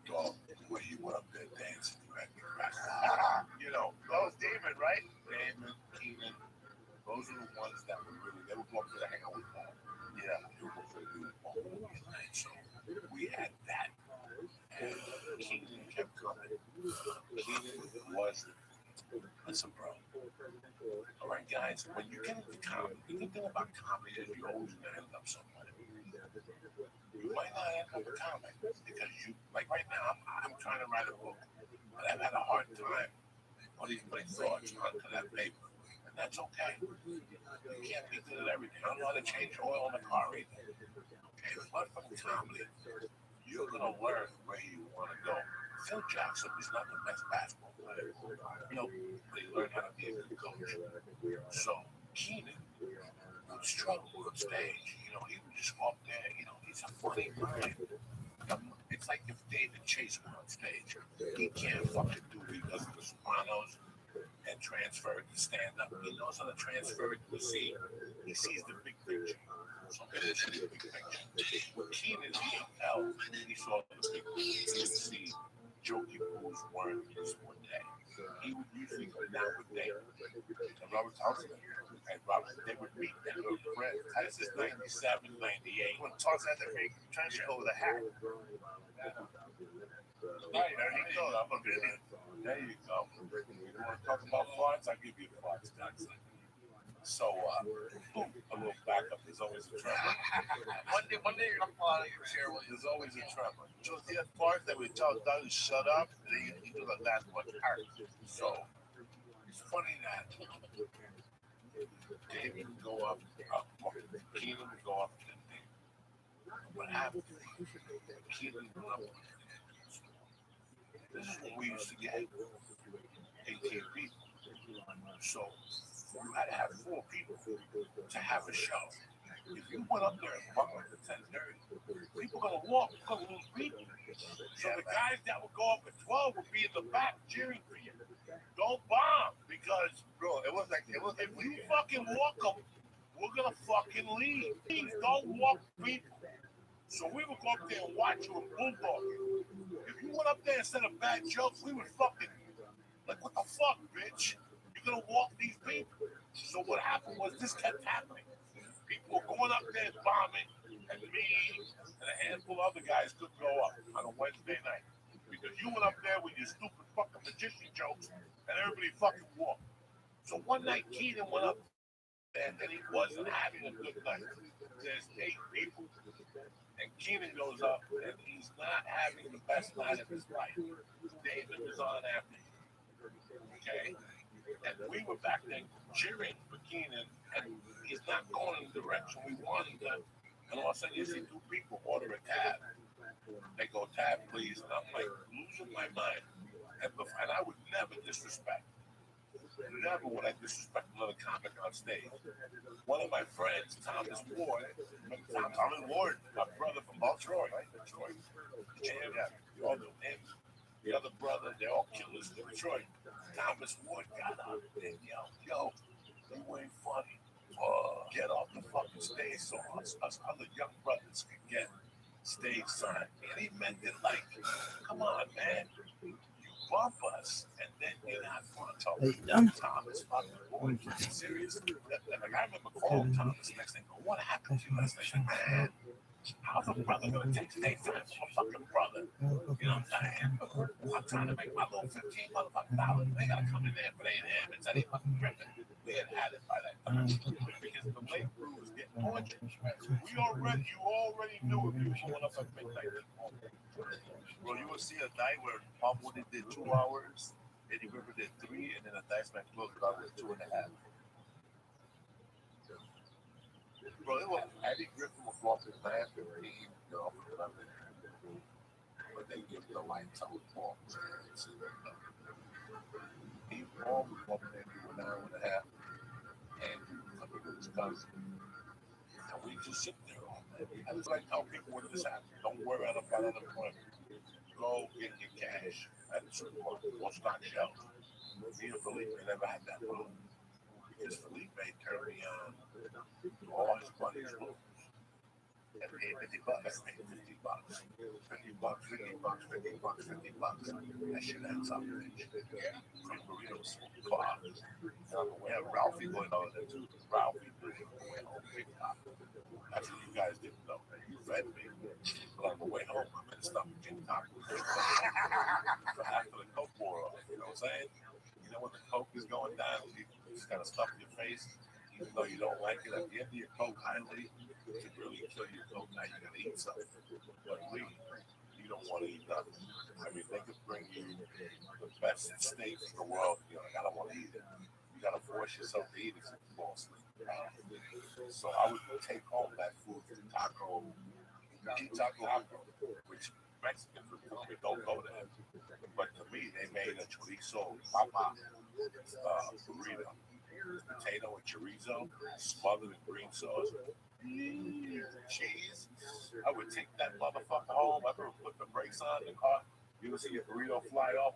Dog, the way you went up there dancing, you had me cracked. You know, That was David, right? Damon, Keenan, those are the ones that were really, they were going to the hangout with Paul. Yeah. They were going to do all movie night. So we had that. And Keenan kept coming. Keenan was, listen, bro. All right, guys, when you get into comedy, the good thing about comedy is you always going to end up somewhere. You might not end up a comic because you, like right now, I'm trying to write a book, but I've had a hard time putting my thoughts onto that paper, and that's okay. You can't be good at everything. I don't know how to change oil in the car either. Okay, but from comedy, you're gonna learn where you want to go. Phil Jackson is not the best basketball player, you know, but he learned how to be a good coach. So Keenan would struggle on stage. You know, he would just go up there. You know, he's a funny guy. It's like if David Chase went on stage. He can't fucking do it because of the Sopranos and transfer it to stand up. He knows how to transfer it to a scene. He sees the big picture. So it is the big picture. With Keenan, he can tell he saw the big picture. He could see Jokey Boo's weren't his one day. He would usually go down with David and Robert Townsend. And Robert, they would meet and go friends. This is 97, 98. When Toss had the big trench coat with a hat. There you go. I'm a bit. There you go. You want to talk about farts? I'll give you farts, Johnson. So, boom, a little backup. There's always a tremor. One day you're gonna fall out of your chair. There's always a tremor. So the part that we tell Doug to shut up, and then you do the last one. So, it's funny that David would go up, Keenan would go up to the thing. What happened? Keenan would go up. This is when we used to get 18 people. So you had to have 4 people to have a show. If you went up there and bumped at 10:30, people are gonna walk, you're gonna lose people. So the guys that would go up at 12 would be in the back cheering for you. Don't bomb, because Bro, it was if you fucking walk them, we're gonna fucking leave. Please don't walk people. So we would go up there and watch you and bulldog you. If you went up there and said a bad joke, we would fucking, like, what the fuck, bitch? You're gonna walk these people. So what happened was this kept happening. People were going up there and bombing, and me and a handful of other guys could go up on a Wednesday night. Because you went up there with your stupid fucking magician jokes, and everybody fucking walked. So one night Keenan went up there, and he wasn't having a good night. There's 8 people. And Keenan goes up, and he's not having the best night of his life. David is on after him. Okay? And we were back then cheering for Keenan, and he's not going in the direction we wanted him. And all of a sudden, you see 2 people order a tab. They go, tab, please. And I'm like, losing my mind. And I would never disrespect. Never would I disrespect another comic on stage. One of my friends, Thomas Ward, my brother from Detroit, right? Detroit. Yeah, you all know him. The other brother, they're all killers in Detroit. Thomas Ward got up and yelled, yo, you ain't funny. Get off the fucking stage so us other young brothers can get stage time. And he meant it like, come on, man. You bump us, and then you're not fun. Thomas fucking Ward. Seriously. Like, I remember calling Thomas next thing. What happened to you last night? Man, how's a brother gonna take stage time from a fucking brother? You know what I'm saying? I'm trying to make my little $15 motherfucking. They gotta come in there, but ain't him. It's any fucking gripping. We had had it by that time. Because the late crew was getting tortured. You already knew if you were going up at midnight. Bro, you will see a night where Palm Woody did 2 hours, Eddie River did 3, and then a Dice Man closed it out with 2.5. Bro, it was Eddie Griffin was walking past the team, but they give the lights out for He born was over there for an hour and a half, and his cousin. And we just sit there all day. I was like, tell people when this happens, don't worry about unemployment. Go get your cash at the supermarket or stock shelf. Me and Felipe never had that problem because Felipe turned me on to all his buddies' rules. And paid $50. I paid $50. $50. That shit adds up, bitch. From burritos, cars. We have Ralphie going on there too. Ralphie doing the way home TikTok. That's what you guys didn't know. You fed me. But on the way home, I'm gonna stop TikTok. So after the Coke wore off, you know what I'm saying? You know when the Coke is going down, you just gotta stuff your face, even though you don't like it. At the end of your Coke, highly to really kill your Coke. Now you gotta eat something. But you don't want to eat nothing. I mean, they could bring you the best steak in the world. You're like, I don't want to eat it. You gotta force yourself to eat it so you fall asleep. So I would take home that food from taco, which Mexican food don't go there. But to me, they made a chorizo papa burrito. Potato and chorizo, smothered in green sauce, cheese. I would take that motherfucker home. I ever put the brakes on the car. You ever see your burrito fly off?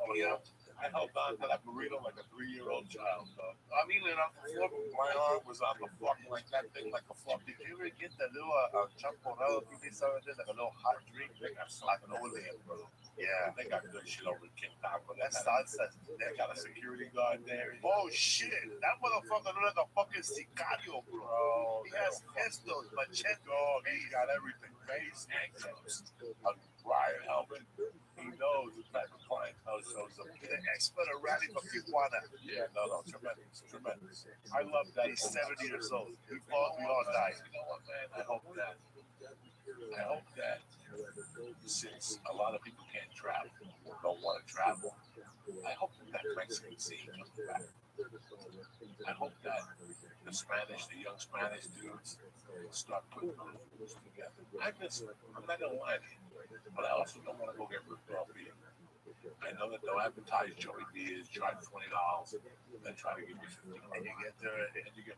I held on to that burrito like a 3-year-old child. I'm eating it off the floor. My arm was on the fucking like that thing, like a fuck. Did you ever get that little champorado que they sell there, like a little hot drink? They got so I know it, bro. Yeah, they got good shit over in King Taco. that salsa. They got a security guard there. Oh shit, that motherfucker look like a fucking sicario, bro. He has pistols, machetes. Dog, he got everything. Face, handcuffs, a riot helmet. He knows the type of clientele shows up. He's an expert at rally for Tijuana. Yeah, no, tremendous. I love that. He's 70 years old. We all die. You know what, man? I hope that since a lot of people can't travel, or don't want to travel, I hope that Mexican scene comes back. I hope that the young Spanish dudes start putting those together. I'm not gonna lie to you, but I also don't want to go get ripped off either. I know that they'll advertise Joey Diaz, charge $20, then try to give you $50. And you get there, and you get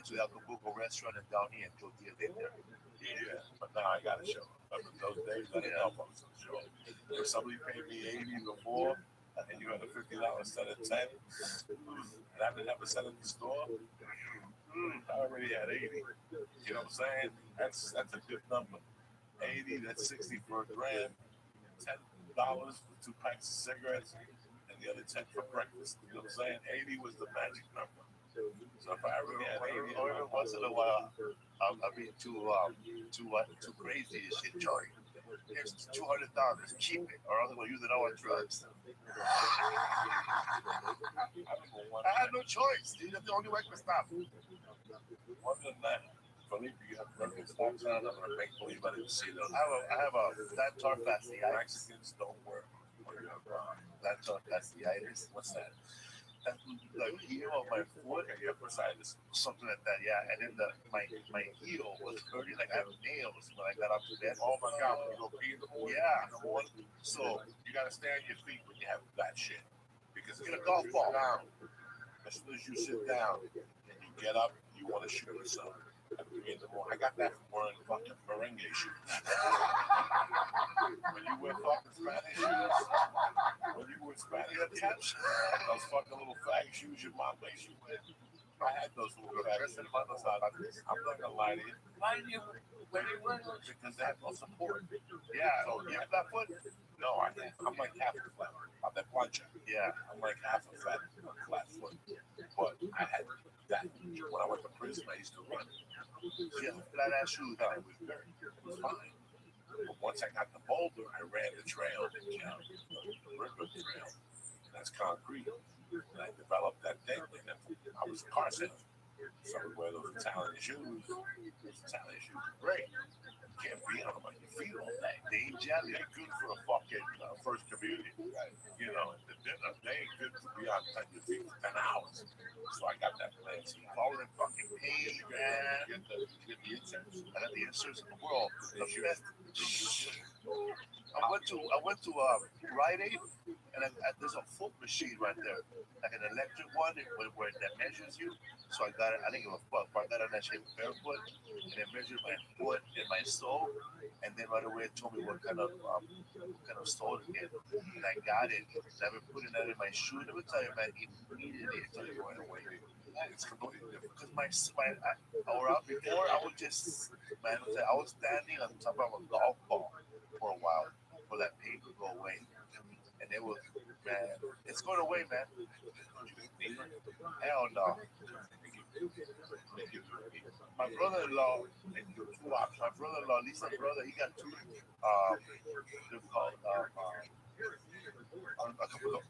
to the Acapulco restaurant and down here and Joe Diaz in there. Yeah, but now I gotta show. But those days I didn't help them show. If somebody paid me $80 before, and you had a $50 set of 10, and I didn't have a set at the store, I already had 80. You know what I'm saying? That's a good number. 80, that's 60 for a gram. $10 for 2 packs of cigarettes, and the other 10 for breakfast. You know what I'm saying? 80 was the magic number. So if I already had 80, or once in a while, I'm being too crazy and shit, Joey. Here's $200, keep it, or else we'll use it all on drugs. I had no choice. That's the only way I could stop. Other than that, Felipe, you have breakfast stocks on. I'm gonna make believe I didn't see those. I have a that talk fasciitis. Mexicans don't work. That talk fasciitis. What's that? That's the heel of my foot. Your fasciitis. Something like that, yeah. And then my heel was hurting like I have nails when I got up to bed. Oh my God, when you go pee in the morning. Yeah. So you gotta stay on your feet when you have that shit. Because Get a golf ball. down, as soon as you sit down and you get up, you want to shoot yourself. At 3 in the morning. I got that from wearing fucking merengue shoes. When you wear fucking Spanish shoes, those fucking little fag shoes your mom makes you wear. I had those little fag shoes. I'm not gonna lie to you. Why do you wear those? Because they have no support. Yeah. So You have that foot? no, I'm like half a flat. I'm that plancha. Yeah. I'm like half a flat foot. But I had that. When I went to prison, I used to run. Yeah. Flat ass shoes. It was fine. But once I got the boulder, I ran the trail, the river trail. That's concrete. And I developed that thing. And I was a car salesman. So I would wear those Italian shoes. Those Italian shoes are great. You can't be on them on your feet all day. They ain't jelly. They're good for a fucking first communion. You know, they ain't good to be on your feet for 10 hours. So I got that plan. So you call it fucking pain, man. Get the inserts. I had the inserts in the world. The best. I went to Rite Aid, and and there's a foot machine right there, like an electric one where that measures you. So I got it. I didn't give a fuck. But I got it on that shit barefoot, and it measured my foot and my sole, and then right away it told me what kind of sole to get, and I got it. And I've been putting that in my shoe. Let me tell you, man, immediately it started going away. It's completely different because before I would just, man, I was standing on top of a golf ball for a while for that pain to go away, and it was, man, it's going away, man. Hell no. My brother-in-law, Lisa's brother, he got two, they're called, a couple of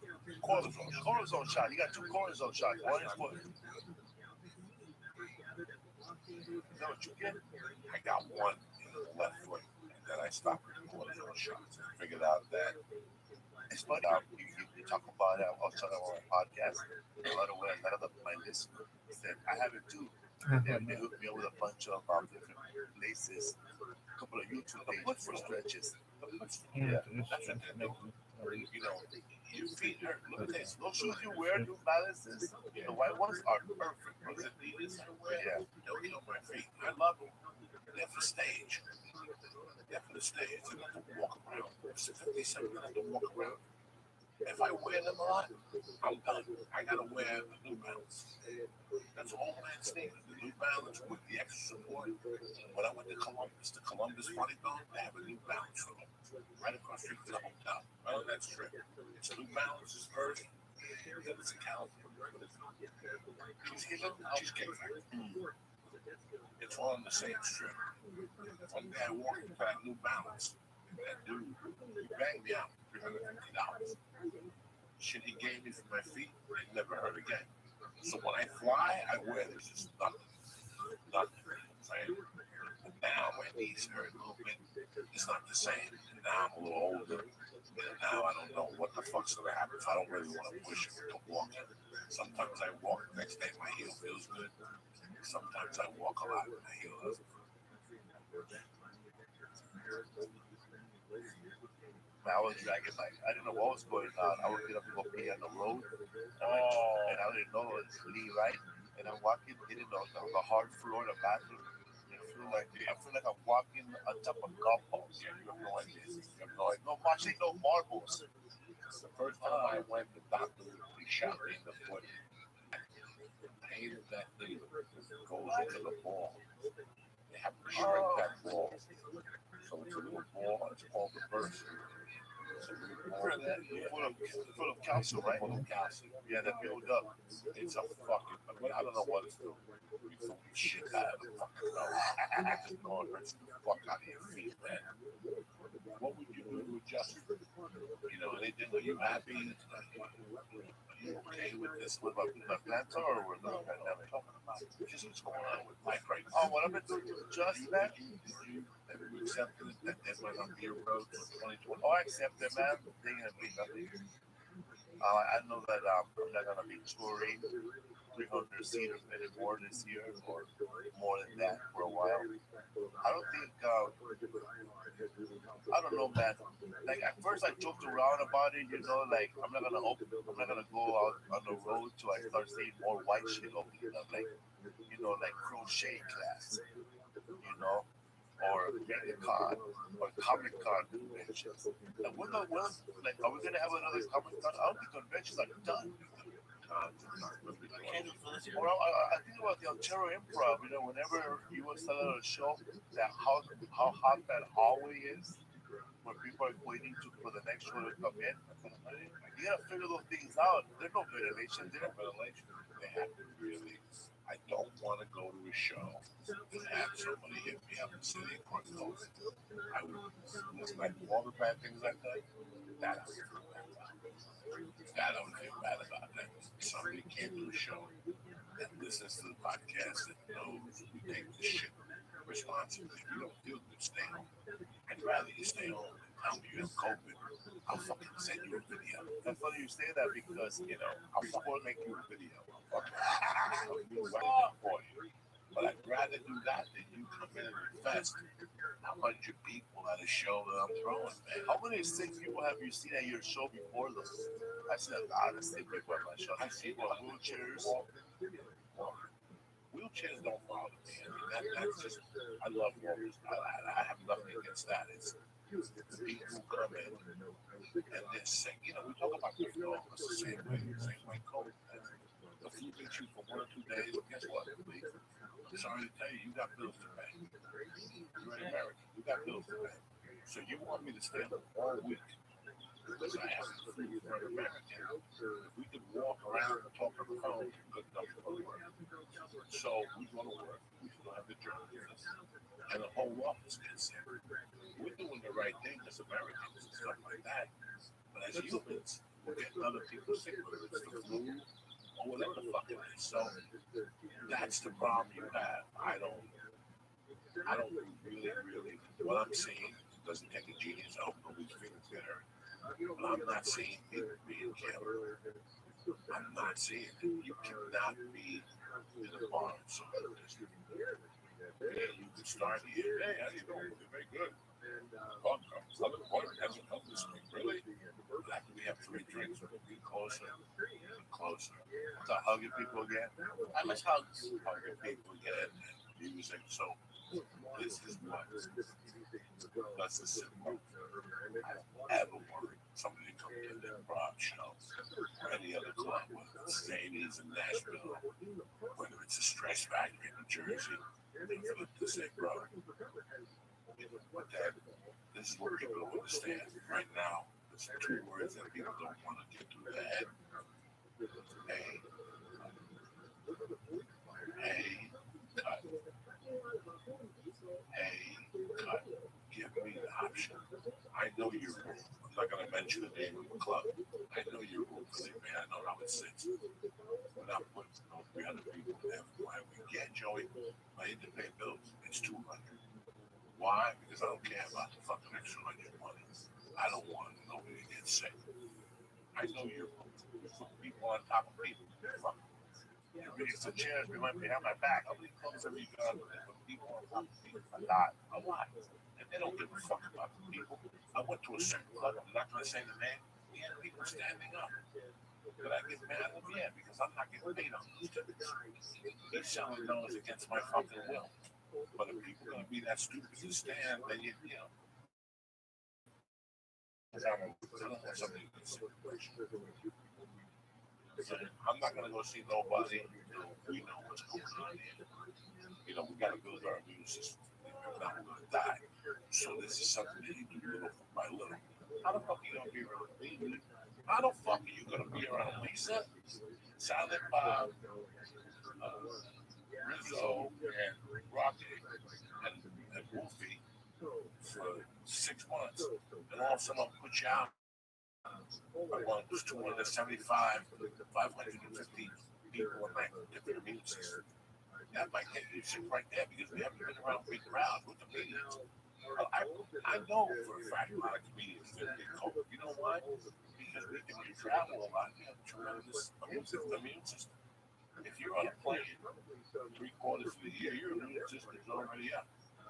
cortisone shots. He got two cortisone shots. One is for, is that what you get? I got one in the left foot, and then I stopped with the cortisone shots. I figured out that it's funny. You talk about it. I was talking about my podcast. A lot of my listeners said I have it too. They hooked me up with a bunch of different places, a couple of YouTube pages for stretches. Yeah, You know, your feet hurt. Look at this. Those shoes you wear, New Balances, the white ones are perfect. those Adidas I wear, Yeah. they'll heal my feet. I love them. They're for stage. They're for the stage. They're not to walk around. It's 57 minutes to walk around. If I wear them a lot, I'm done. I gotta wear the New Balance. That's all man sneakers. The New Balance with the extra support. When I went to Columbus Funny Bone, they have a New Balance for them. Right across the street from the hotel. Right on that strip. It's New Balance's version. Then it's a California. Cheesecake Factory. It's all on the same strip. One day I walked into that New Balance. That dude, he banged me out $350. Shit he gave me for my feet, I never heard again. So when I fly, I wear this. It's nothing. Right? And now my knees hurt a little bit. It's not the same. And now I'm a little older. And now I don't know what the fuck's gonna happen if I don't really want to push it to walking. Sometimes I walk, the next day my heel feels good. Sometimes I walk a lot and my heel doesn't. I was dragging I didn't know what was going on. I would get up and go pee on the road, and I didn't know it was Lee, right? And I'm walking, hitting the hard floor of the bathroom. I feel like I'm walking on top of golf balls. Yeah, you have no idea. You have no idea. No, actually, no marbles. The first time I went, the doctor he shot me in the foot. The pain of that thing goes into the ball. They have to shrink that ball. So it's a little ball, it's called the burst. It's a little ball Full of calcium, right? full of calcium. Yeah, that build up. It's a fucking, I don't know what it's doing. We throw shit out of the fucking nose. I just know it hurts the fuck out of your feet, man. What would you do to adjust? You know, anything? Are you happy? Are you okay with this? With my plantar or with the pandemic? Just what's going on with life right Oh, now? what I've been doing to adjust, man? Have you accepted that deadline on your road for 2020? Oh, I accept it, man. They're gonna be nothing. I know that I'm not gonna be touring 300 seaters anymore this year, or more than that for a while. I don't think. I don't know, man. Like at first, I joked around about it, you know, like I'm not gonna go out on the road till I start seeing more white shit over here, like crochet class, or Con or Comic Con conventions. And are we gonna have another Comic Con? I don't think conventions are done. Or I think about the Ontario Improv. Whenever you want to sell out a show, that how hot that hallway is, where people are waiting for the next show to come in. You gotta figure those things out. There's no ventilation. They have to really. I don't want to go to a show and have somebody hit me up and say they can't go. I would listen, like all the bad things like that. That I don't feel bad about that. Somebody can't do a show and listens to the podcast and knows we take this shit responsibly. If you don't feel good, stay home. I'd rather you stay home and tell me you have COVID. I'll fucking send you a video. That's funny you say that because, I'll fucking make you a video. I'll do anything for you. But I'd rather do that than you come in and invest 100 people at a show that I'm throwing, man. How many sick people have you seen at your show before though? I see a lot of sick people at my show. I see people in wheelchairs. Wheelchairs don't bother me. I mean, that's just, I love walkers. I have nothing against that. It's the people who come in and they're sick. You know, we talk about the dog. It's the same way COVID. The flu gets you for 1 or 2 days. Guess what? I'm sorry to tell you, you got bills to pay. You're an American. You got bills to pay. So you want me to stay up all week because I have to free for an American. If we could walk around and talk on the phone, good enough for work. So we go to work. We still have the journalists. And the whole office gets sick. We're doing the right thing as Americans and stuff like that. But as humans, we're getting other people sick, whether it's the flu or whatever the fuck it is. So that's the problem you have. I don't really, what I'm seeing doesn't take a genius. I hope nobody's feeling bitter. But I'm not seeing people being killed. I'm not seeing it. You cannot be in a bar and social distancing. You can start here. Hey, how you doing? Very good. Southern Point hasn't helped this week, really? But after we have 3 drinks, we'll be closer and closer. To hugging people again. I miss hugs. Hugging people again and music. So this is what that's the simple. I don't ever worry somebody to come to the improv show or any other club, whether it's Zanies in Nashville, whether it's a Stress Factory in New Jersey, to say, bro, what that, this is what people don't understand right now. There's 2 words that people don't want to get through their head. Hey, cut. Hey, cut. Give me the option. I know your room. I'm not going to mention the name of the club. I know your room. Believe me, I know how it sits. We're not putting 300 people there. Why we get Joey? I need to pay bills. It's 200. Why? Because I don't care about the fucking extra $100 money. I don't want nobody to get sick. I know your room. You put people on top of people. Fuck. It's a chance. Remind me, have my back. How many clothes have you got? Put people on top of people. A lot. And they don't give a fuck about the people. I went to a certain club. I'm not going to say the name. We had people standing up. Could I get mad at them? Yeah, because I'm not getting paid on those tickets. He's selling those against my fucking will. But if people are going to be that stupid to stand, then you know. I don't want somebody to get sick. I'm not going to go see nobody. We know what's going on here. You know, we got to build our immune system. We're not going to die. So this is something that you do little by little. How the fuck are you going to be around me? How the fuck are you going to be around Lisa, Silent Bob, Rizzo, and Rocky, and Wolfie for 6 months? And all of a sudden I'll put you out. I want 275, 550 people in my different immune system. That might get you sick right there because we haven't been around big crowds with the comedians. I know for a fact a lot of comedians that get COVID. You know why? Because we can travel a lot. We have tremendous immune system. If you're on a plane 3/4 of the year, your immune system is already up.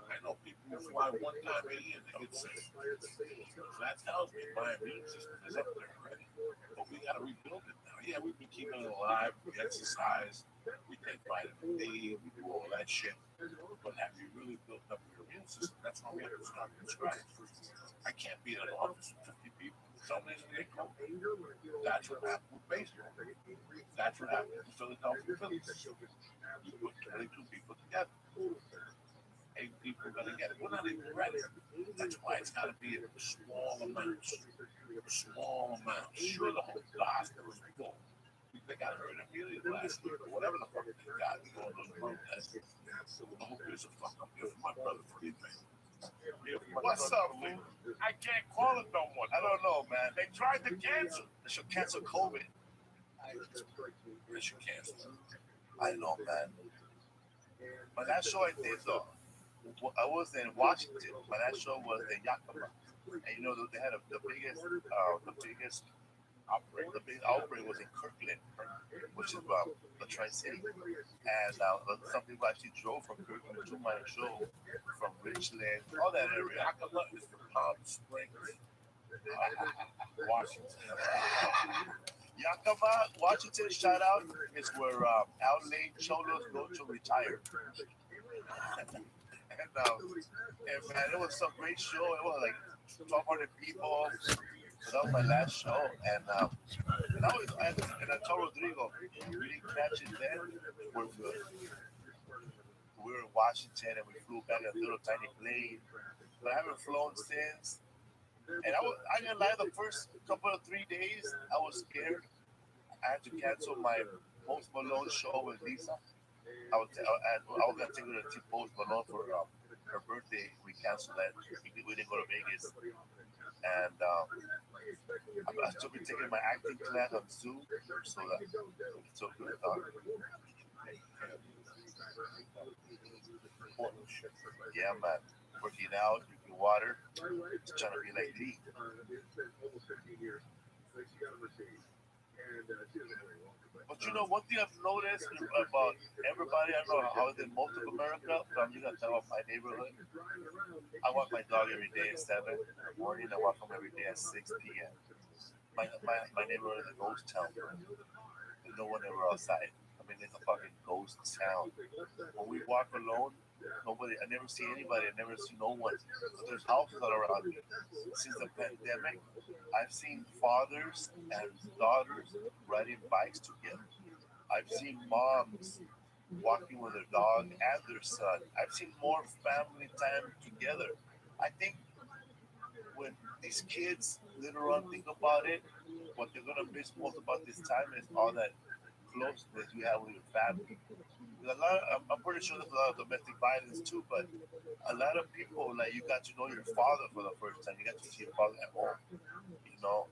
I know people who fly 1 time a year and they get sick. So that tells me my immune system is up there already. But we got to rebuild it now. Yeah, we've been keeping it alive. We exercise. We take vitamin D. We do all that shit. But have you really built up your immune system? That's why we have to start from scratch. I can't be in an office with 50 people. Somebody's going to get COVID. That's what happened with baseball. That's what happened with Philadelphia Phillies. You put 22 people together. 8 people are going to get it. We're not even ready. That's why it's got to be in small amounts. Small amounts. Sure, the whole hospital is full. They got hurt immediately last week, or whatever the fuck they got. They go on those protests. I hope there's a fuck up here for my brother for anything. What's up, fool? I can't call it no more. I don't know, man. They tried to cancel. They should cancel COVID. They should cancel. I know, man. But that show I did, though, I was in Washington, but that show was in Yakima. And you know, they had the biggest outbreak. The big outbreak was in Kirkland, which is the Tri-City. And some people actually drove from Kirkland to my show from Richland, all that area. Yakima is the Palm Springs, Washington. Yakima, Washington, shout out, is where LA Cholos go to retire. And man, it was some great show. It was like 1,200 people. So that was my last show. And I told Rodrigo, we didn't catch it then. We're good. We were in Washington and we flew back in a little tiny plane. But I haven't flown since. And I didn't lie, the first couple of 3 days, I was scared. I had to cancel my Post Malone show with Lisa. I was going to take her to Post Malone for her birthday. We canceled that. We didn't go to Vegas. And I've still been taking my acting class on Zoom. So that it's so good. Yeah, man. Working out, drinking water, just trying to be like Lee. But you know, one thing I've noticed about everybody, I don't know how it is in most of America, but I'm just going to talk about my neighborhood. I walk my dog every day at 7 in the morning. I walk home every day at 6 p.m. My neighborhood is a ghost town. There's no one ever outside. I mean, it's a fucking ghost town. When we walk alone, I never see anybody. I never see no one. There's houses all around me. Since the pandemic, I've seen fathers and daughters riding bikes together. I've seen moms walking with their dog and their son. I've seen more family time together. I think when these kids later on think about it, what they're gonna miss most about this time is all that closeness you have with your family. I'm pretty sure there's a lot of domestic violence too, but a lot of people, like, you got to know your father for the first time. You got to see your father at home. You know,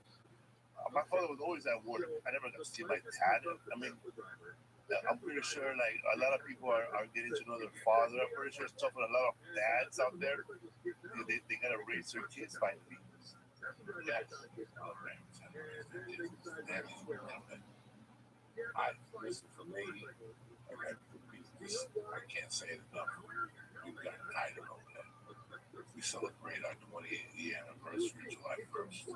my father was always at work. I never got to see my dad. I mean, I'm pretty sure like a lot of people are getting to know their father. I'm pretty sure it's tough for a lot of dads out there. They gotta raise their kids finally. Yes. Listen, for me, okay, I can't say it enough. We've got an item over there. We celebrate our 28th year anniversary July 1st.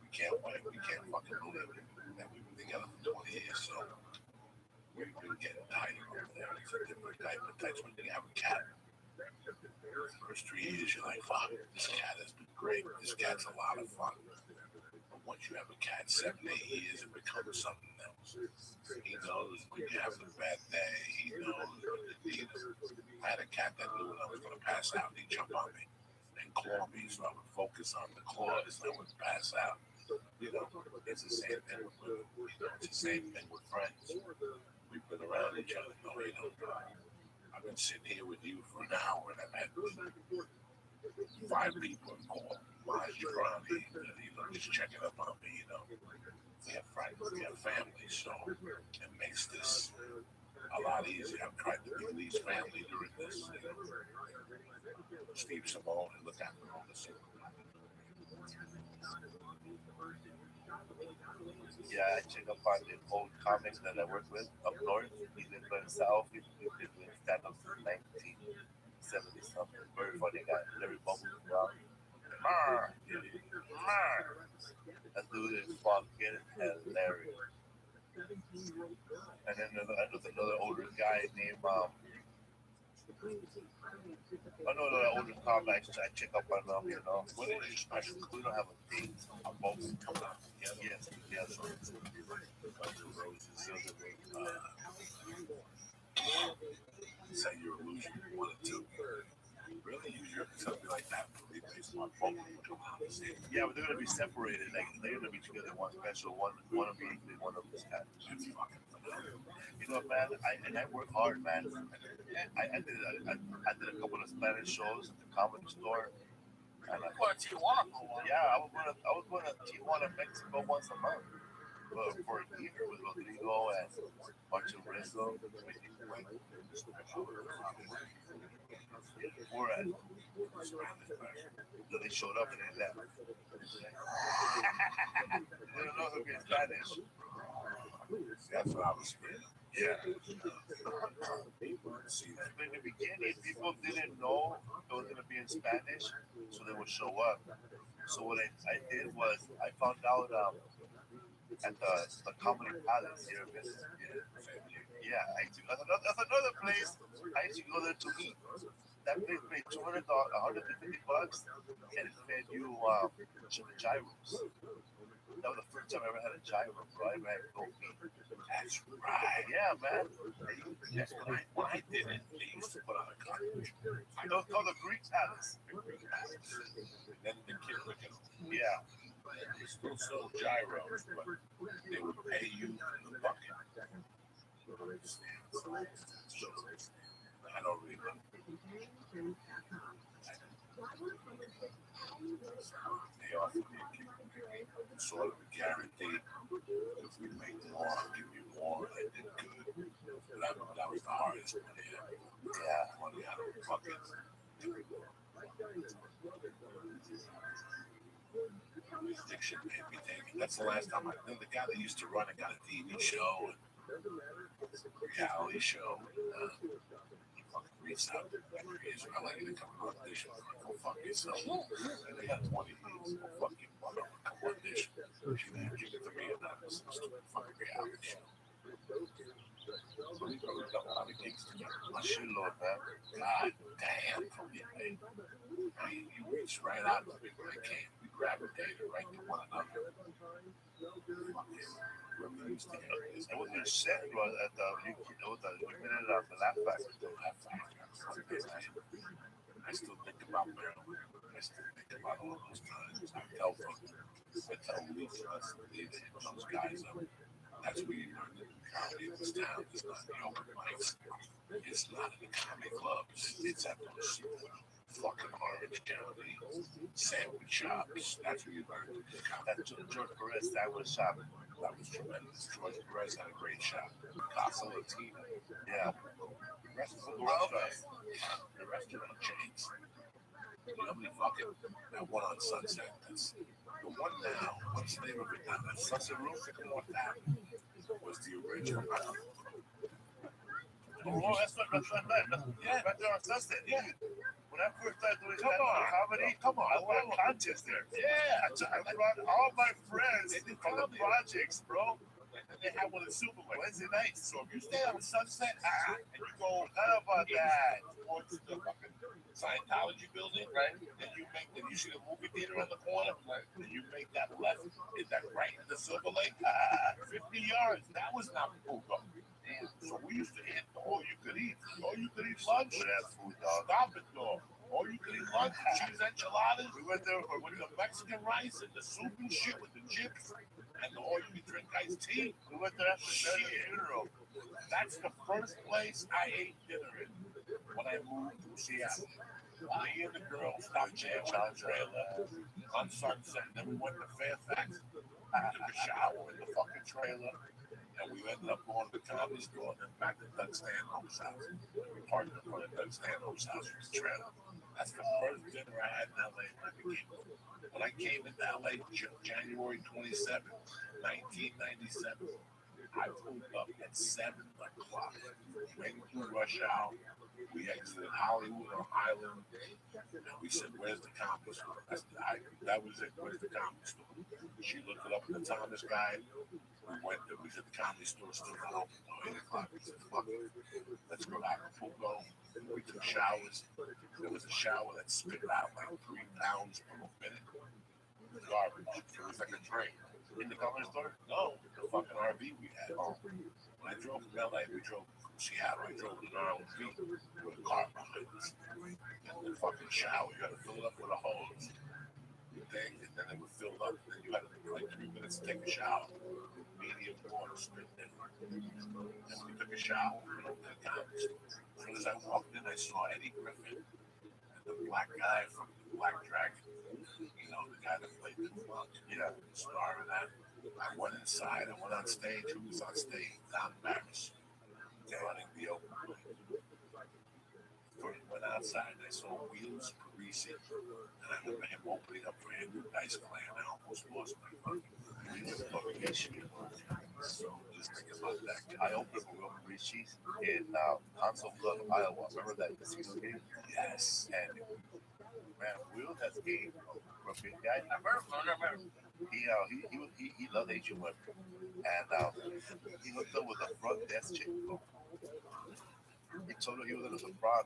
We can't wait. We can't fucking believe it. And we've been together for 20 years, so we've been getting tighter over there. It's a different type of tights when you have a cat. The first 3 years, you're like, fuck, this cat has been great. This cat's a lot of fun. But once you have a cat 7, 8 years, it becomes something else. He knows when you have a bad day. He knows when you need him. I had a cat that knew when I was going to pass out. He'd jump on me and claw me, so I would focus on the claws and I would pass out. You know, it's the same thing with women. You know, it's the same thing with friends. We've been around each other. You know, I've been sitting here with you for an hour and I've had 5 people call. Why is you around here? You know, just checking up on me, you know. We have friends, we have family, so it makes this a lot easier. I've tried to be Lee's family during this. You know, Steve Simone and look after all this. Yeah, I check up on the old comics that I work with up north. He lives by himself. He's been doing stand-up since 1970 something. Very funny guy. Larry Bubbles around. That dude is fucking hilarious. And then there's another older guy named another older comic. I check up on them, you know. We don't have a date. I'm both coming out together. Yes, together. Say your illusion 1 and 2. Really use your something like that for replace on both of them. Yeah, but they're gonna be separated. Like they're gonna be together. One special, one of me, one of this guy. That's fucking phenomenal. You know, man. I work hard, man. I did a couple of Spanish shows at the comedy store. And Tijuana for one. yeah, I was going to Tijuana, Mexico once a month for a year with Rodrigo and Martin Rizzo. We're at They showed up and they left. They don't know who gets Spanish. That's what I was saying. Yeah. See, in the beginning, people didn't know it was going to be in Spanish, so they would show up. So what I did was I found out at the Comedy Palace here in yeah, that's another place I used to go there to eat. That place paid $200, $150, and it fed you gyros. That was the first time I ever had a gyro, bro. I ever had goat meat. That's right. Yeah, man. That's when I did it. They used to put on a cartridge. It was called the Greek Palace. And then the kid would go, Yeah. they still sold gyros, but they would pay you in the bucket. I don't remember. They offered me a kick, sort of a guarantee. If we make more, I'll give you more. I did good. But that was the hardest one. Yeah, money out of buckets. Addiction made me think. That's the last time the guy that used to run it got a TV show and reality show. He fucking reached out to Israel. I like you to come on audition. Go fuck yourself. And they got 20 minutes. Go fuck your mother. Come on audition. Give it to me and not listen to the fucking reality show. So we probably got a lot of gigs together. My shit, Lord, man. God damn, from your name. You reached right out to me when I came. We gravitated right to one another. It was your set, bro, at the, we met at the Laugh Factory. I still think about Maryland. I still think about all those times. I tell Lisa, those guys up. That's where you learn that comedy in this town is not the open mics. It's not in the comedy clubs. It's at those fucking Orange County sandwich shops. That's where you learn That's George Perez, that was shop. That was tremendous. George Perez had a great shop. Casa Latina. Yeah. The restaurant chains. You know how many fucking that one on Sunset? That's the one now. What's the name of it now? That Sunset Roof in North Avenue was the original. Oh, that's right. Yeah, right there on Sunset. Yeah. When I first started doing comedy, I won a contest there. Yeah. I brought all my friends from the projects, bro. And they had one in Superman Wednesday nights. So if you stay on Sunset and you go, how about that? Towards the fucking Scientology building, Right? Then you see the movie theater on the corner, right? Then you make that left. Is that right in the Silver Lake? 50 yards. That was not Pugo. So we used to hit the all you could eat lunch. That food, dog. Stop it, dog. All you could eat lunch, cheese enchiladas. We went there with the Mexican rice and the soup and shit with the chips and the all you could drink iced tea. We went there after the funeral. That's the first place I ate dinner in when I moved to Seattle. Me and the girls stopped there on the trailer on Sunset, and then we went to Fairfax. I took a shower in the fucking trailer, and we ended up going to the comedy store and then back to Doug Stanhope's house. We parked in front of Doug Stanhope's house with the trailer. That's the first dinner I had in LA when I came into LA January 27, 1997. I pulled up at 7 o'clock. Waiting through rush hour. We exited Hollywood on Island, and we said, "Where's the comedy store?" That was it. Where's the comedy store? She looked it up in the Thomas guide. We said the comedy store still not open until 8 o'clock. We said, "Fuck it, let's go to Acapulco." We took showers. There was a shower that spit out like 3 pounds per minute. It was garbage. It was like a drain. In the comedy store? No, the fucking RV we had. When I drove from LA, we drove from Seattle. I drove in our RV with a car behind us. And the fucking shower, you had to fill it up with a hose. Thing, and then it would fill up, and then you had like 3 minutes to take a shower. Medium water spit in. And we took a shower, we went to the comedy store. As soon as I walked in, I saw Eddie Griffin and the black guy from the Black Dragon. You know, the guy that played the monk. Yeah, the star of that. I went inside. I went on stage. Who was on stage? Don Barris. Running the open mic. First went outside and I saw wheels greasy. And I remember him opening up for Andrew Dice Clay and I almost lost my fucking so just think about that. I opened for Will Richie's in Council Bluff, Iowa. Remember that casino game? Yes. And man, Will has game for a big guy. I remember. He loved Asian women. And he hooked up with a front desk chick. He told her he was in a surprise.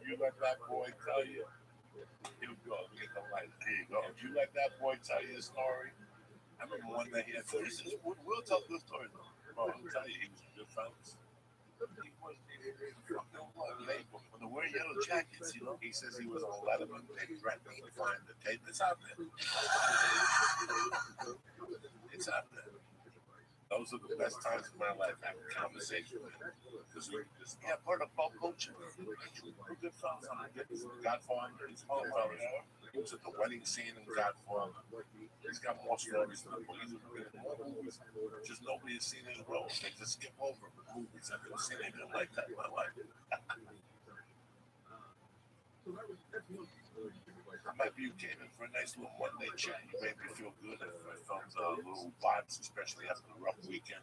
You let that boy tell you, he'll go. Get the light. There you go. If you let that boy tell you a story, I remember one day he had to listen. We'll tell good stories though. Bro, I'll tell you, he was a good fellas. He was fucking label. When they wear yellow jackets, you know. He says he was on Letterman. They threatened me to find the tape. It's out there. It's out there. Those are the best times of my life, having conversation with him. Because we just, Yeah, part of pop culture. we're good fellas. Godfather, his whole fellas. He was at the wedding scene in Godfather. He's got more stories than the police. More movies. Just nobody has seen his role. They just skip over movies. I've never seen anything like that in my life. Maybe you came in for a nice little one-day chat. You made me feel good. I felt a little vibes, especially after a rough weekend.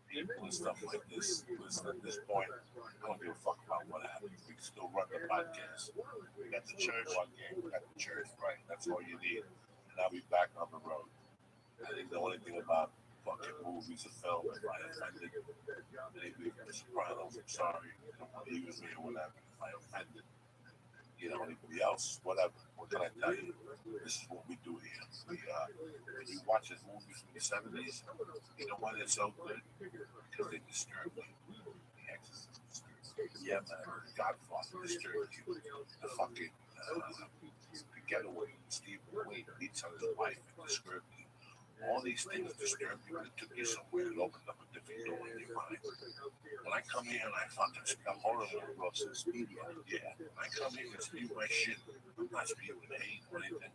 People and stuff like this. Listen, at this point, I don't give a fuck about what happened. We can still run the podcast. We got the church one game. We got the church, right? That's all you need. And I'll be back on the road. I think the only thing about fucking movies and film, if I offended maybe The Sopranos, I'm sorry. You don't want to use me or whatever. If I offended, anybody else, whatever. What can I tell you? This is what we do here. When you watch these movies from the 70s, you know why they're so good? Because they disturb you. The Exorcist disturbs you. Yeah, man. Godfather disturbs you. The fucking the Getaway, Steve Wayne beats on his wife and disturbs you. All these things disturb you. It took you somewhere and opened up a different door in your mind. When I come here and I fucking speak horrible about social media, when I come here and spew my shit, I'm not spewing hate or anything.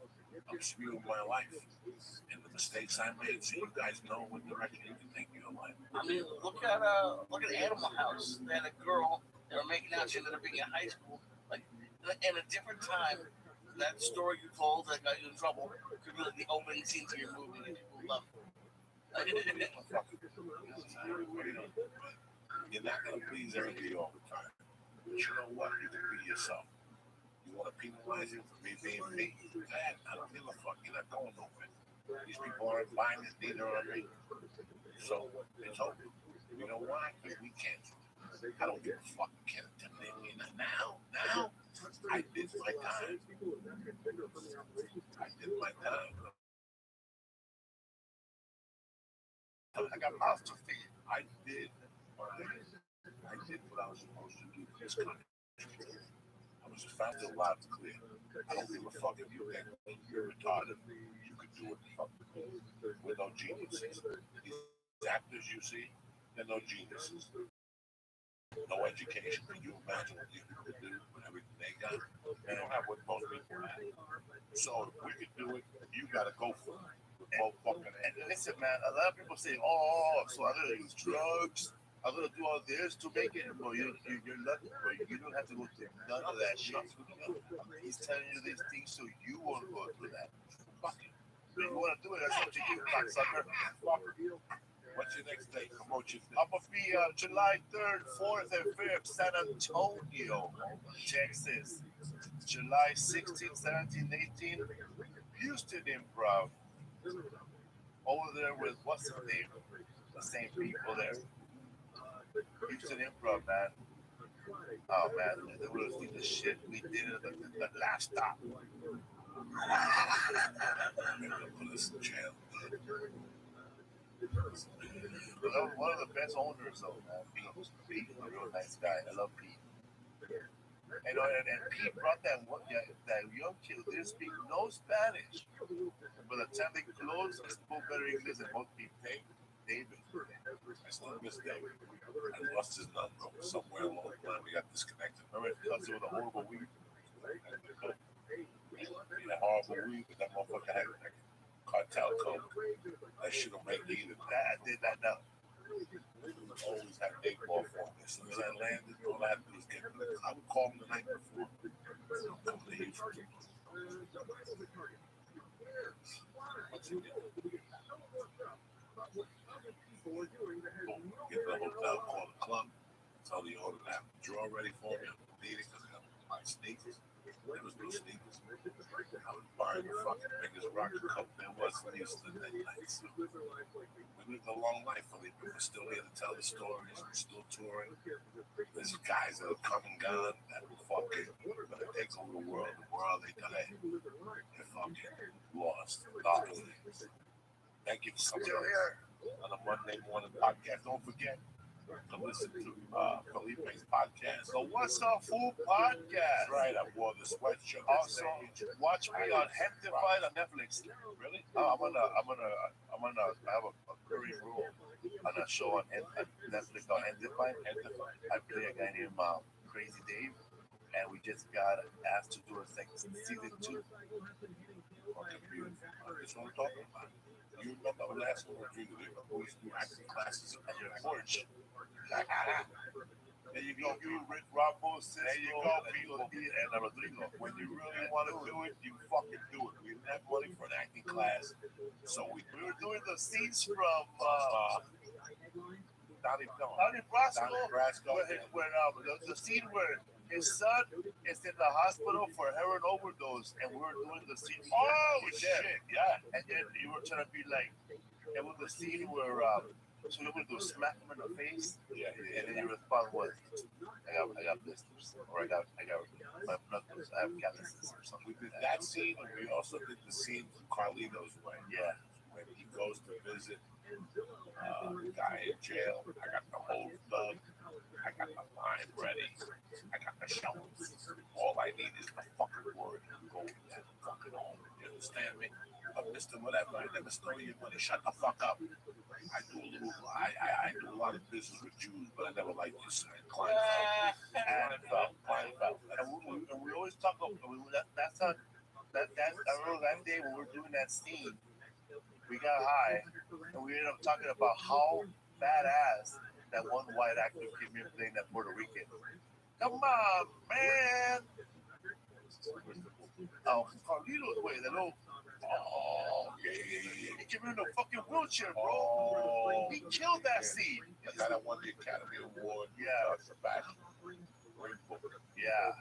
I'm spewing my life and the mistakes I made, so you guys know what direction you can take your life. I mean, look at Animal House. They had a girl. They were making out. She ended up being in high school. Like in a different time, that story you told that got you in trouble could be like the opening scene to your movie, and people love it. You're not going to please everybody all the time. But you know what? You can be yourself. You want to penalize him for me being me? Go ahead. I don't give a fuck. You're not going nowhere. These people aren't buying it, neither are me. So it's over. You know why? Because we can't. I don't give a fuck. You can't intimidate me. Now, I did my time. I got mouth to feed. I did what I was supposed to do in this country. I was found the loud and clear. I don't give a fuck if you think you're retarded. You could do it. We're no geniuses. These actors you see, they're no geniuses. No education. Can you imagine what these people do with everything they got? They don't have what most people have. So if we can do it, you gotta go for it. And listen, man, a lot of people say, "Oh, so I'm gonna use drugs. I'm gonna do all this to make it." Bro, you're lucky, bro. You don't have to go through none of that shit. He's telling you these things so you won't go through that. Fuck it. If you want to do it, that's up to you, cocksucker. What's your next date? Promote your I'm gonna be July 3rd, 4th, and 5th, San Antonio, Texas. July 16th, 17th, 18th, Houston Improv. Over there with what's his name? The same people there. Houston Improv, man. Oh man, they would have seen the shit we did at the last stop. put us in jail. One of the best owners though, man. Pete, a real nice guy. I love Pete. And Pete brought that young kid who didn't speak no Spanish. By the time they closed, he spoke better English than both people. David. I still miss David. I lost his number somewhere along the line. We got disconnected. Remember, because it was a horrible week. A horrible week, but that motherfucker had cartel coke. That shit don't make me either. That tell the owner to have a drawer ready for me. I'm needing because I got my sneakers. There was no sneakers. I was buying the fucking biggest rocket cup there was in Houston that night. So we lived a long life, Felipe. We're still here to tell the stories. We're still touring. There's guys that have come and gone that fucking gonna take over the world. The world they they're fucking lost. Thank you for coming here on a Monday morning podcast. Don't forget to listen to Felipe's podcast. So what's our food podcast? That's right. I wore the sweatshirt. Also, watch me on Hentified on Netflix. Really? Oh, I have a very rule on a show on Netflix called Hentified. I play a guy named Crazy Dave, and we just got asked to do a season 2. Fucking beautiful. That's what I'm talking about. You remember the last one we used to do acting classes at your porch. There you go, you Rick Robbo, Cisco, There you go, people. and Rodrigo. When you really want to do it, you fucking do it. We didn't have money for an acting class, so we were doing the scenes from Donnie Brasco, where the scene where his son is in the hospital for heroin overdose, and we were doing the scene. Oh shit! Yeah, and then you were trying to be like, it was the scene where so you would do smack him in the face, and then your response was, I got blisters, or I got my blood was, I have calluses or something. we did that scene, and we also did the scene from Carlito's Way. Yeah. When he goes to visit the guy in jail. I got the whole thug. I got the line ready. I got the shells. All I need is the fucking word and go that fucking home. You understand me? Mr. Whatever, I never stole your money. Shut the fuck up. I do a lot of business with Jews, but I never liked this Kleinfeld. And we always talk about I remember that day when we were doing that scene, we got high and we ended up talking about how badass that one white actor came in playing that Puerto Rican. Come on, man! Oh, Carlito's Way, that little. Oh, yeah. He came in a fucking wheelchair, bro. Oh, he killed that scene. The guy that won the Academy Award. Yeah. Sebastian. Great book. Yeah.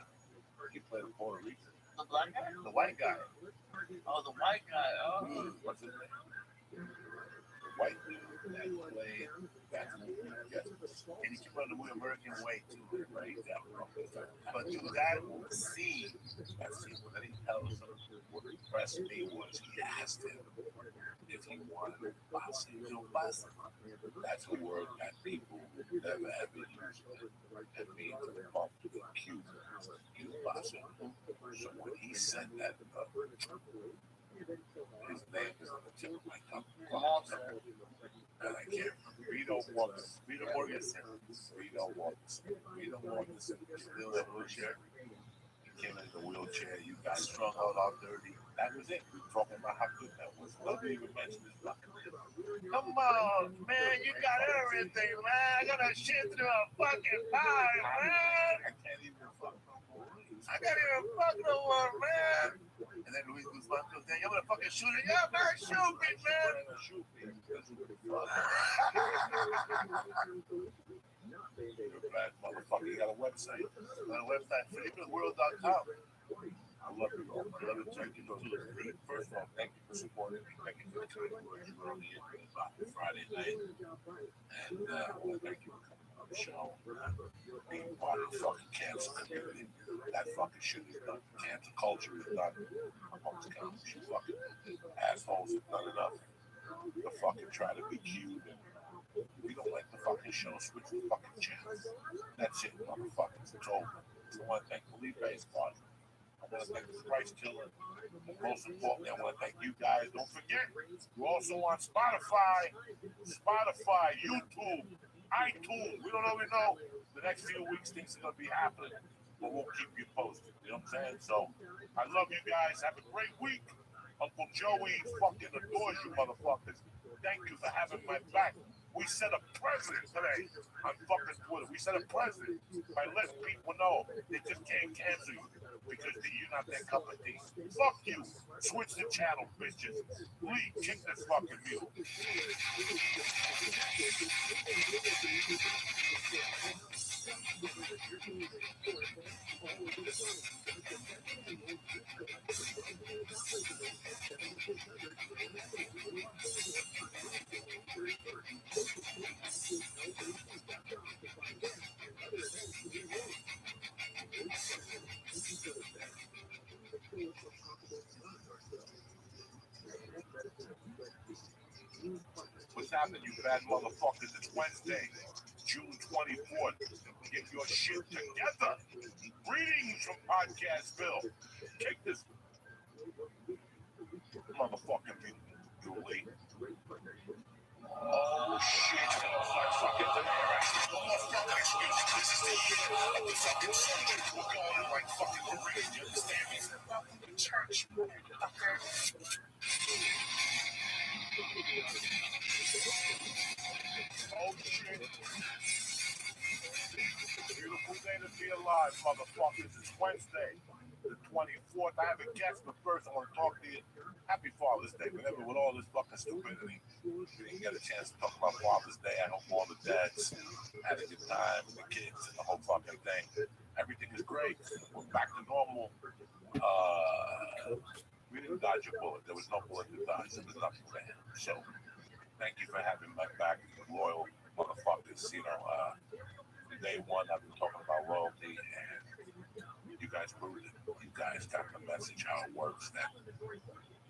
He played Puerto Rican. The black guy? The white guy. Oh, the white guy. Oh. What's his name? The white dude that played that movie. Yes. And he came on the American Way too, right? But to that scene, That scene that he tells him what impressed me was he asked him if he wanted to pass it. That's a word that people never ever use. That means bump to the cue. So when he said that, his name is on the tip of my tongue. And I can't remember. Vito Morganson. Still in a wheelchair. He came in the wheelchair. You guys strung out all dirty. That was it. We were talking about how good that was. Nobody even mentioned his fucking name. come on, man, you got everything, man. I got a shit through a fucking pie, man. I can't even fuck no more. I can't even fuck no one, man. And then Luis Guzman goes, "I'm gonna fucking shoot it." Yeah, man, shoot me, man. Shoot me. You're a bad motherfucker. You got a website. On the website, FelipeWorld.com. I love you all. I love you. Thank you. First of all, thank you for supporting me. Thank you for the kind words you wrote me about Friday night. And well, thank you for coming on the show. Being part of the fucking cancer community. That fucking shit is done. Cancer culture is done. Amongst comics, you fucking assholes have done enough to fucking try to be cute. And we don't like the fucking show. Switch the fucking channels. That's it, motherfuckers. It's over. I want to thank Felipe's part. I want to thank the Price Killer. And most importantly, I want to thank you guys. Don't forget, we're also on Spotify, YouTube, iTunes. We don't really know. The next few weeks, things are going to be happening, but we'll keep you posted. You know what I'm saying? So, I love you guys. Have a great week. Uncle Joey fucking adores you, motherfuckers. Thank you for having my back. We set a precedent today on fucking Twitter. We set a precedent by letting people know they just can't cancel you because you're not their cup of tea. Fuck you. Switch the channel, bitches. Please kick this fucking mule. happening, you bad motherfuckers? It's Wednesday, June 24th. Get your shit together. Greetings from Podcastville. Take this motherfucking Julie. Oh shit. Fucking this is the year of the fucking Sunday. We're going like fucking the rain. You understand me? Welcome to church, motherfucker. Oh shit. Beautiful day to be alive, motherfuckers. It's Wednesday, the 24th. I have a guest, but first I want to talk to you. Happy Father's Day. Remember, with all this fucking stupidity, we didn't get a chance to talk about Father's Day. I hope all the dads had a good time with the kids and the whole fucking thing. Everything is great. We're back to normal. We didn't dodge a bullet. There was no bullet to dodge. There was nothing there. So, thank you for having my back, you loyal motherfuckers. You know, day one, I've been talking about loyalty, and you guys proved it. You guys got the message how it works, that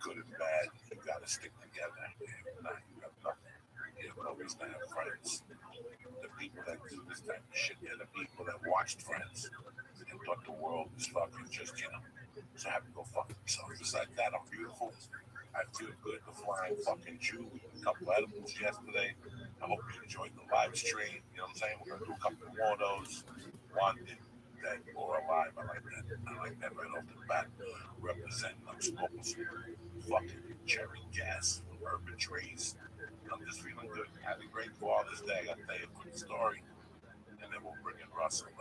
good and bad, you gotta stick together. If not, you have nothing. You have no reason to have friends. The people that do this type of shit, they're the people that watched Friends and thought the world was fucking just, so have to go fuck themselves. Besides that, I'm beautiful. I feel good. The flying fucking Jew. We did a couple edibles yesterday. I hope you enjoyed the live stream. You know what I'm saying? We're gonna do a couple more of those. Wanted, dead, or alive. I like that. I like that right off the bat. Representing. I'm smoking some fucking cherry gas from Urban Trees. I'm just feeling good. Had a great Father's Day. I'll tell you a quick story, and then we'll bring in Russell.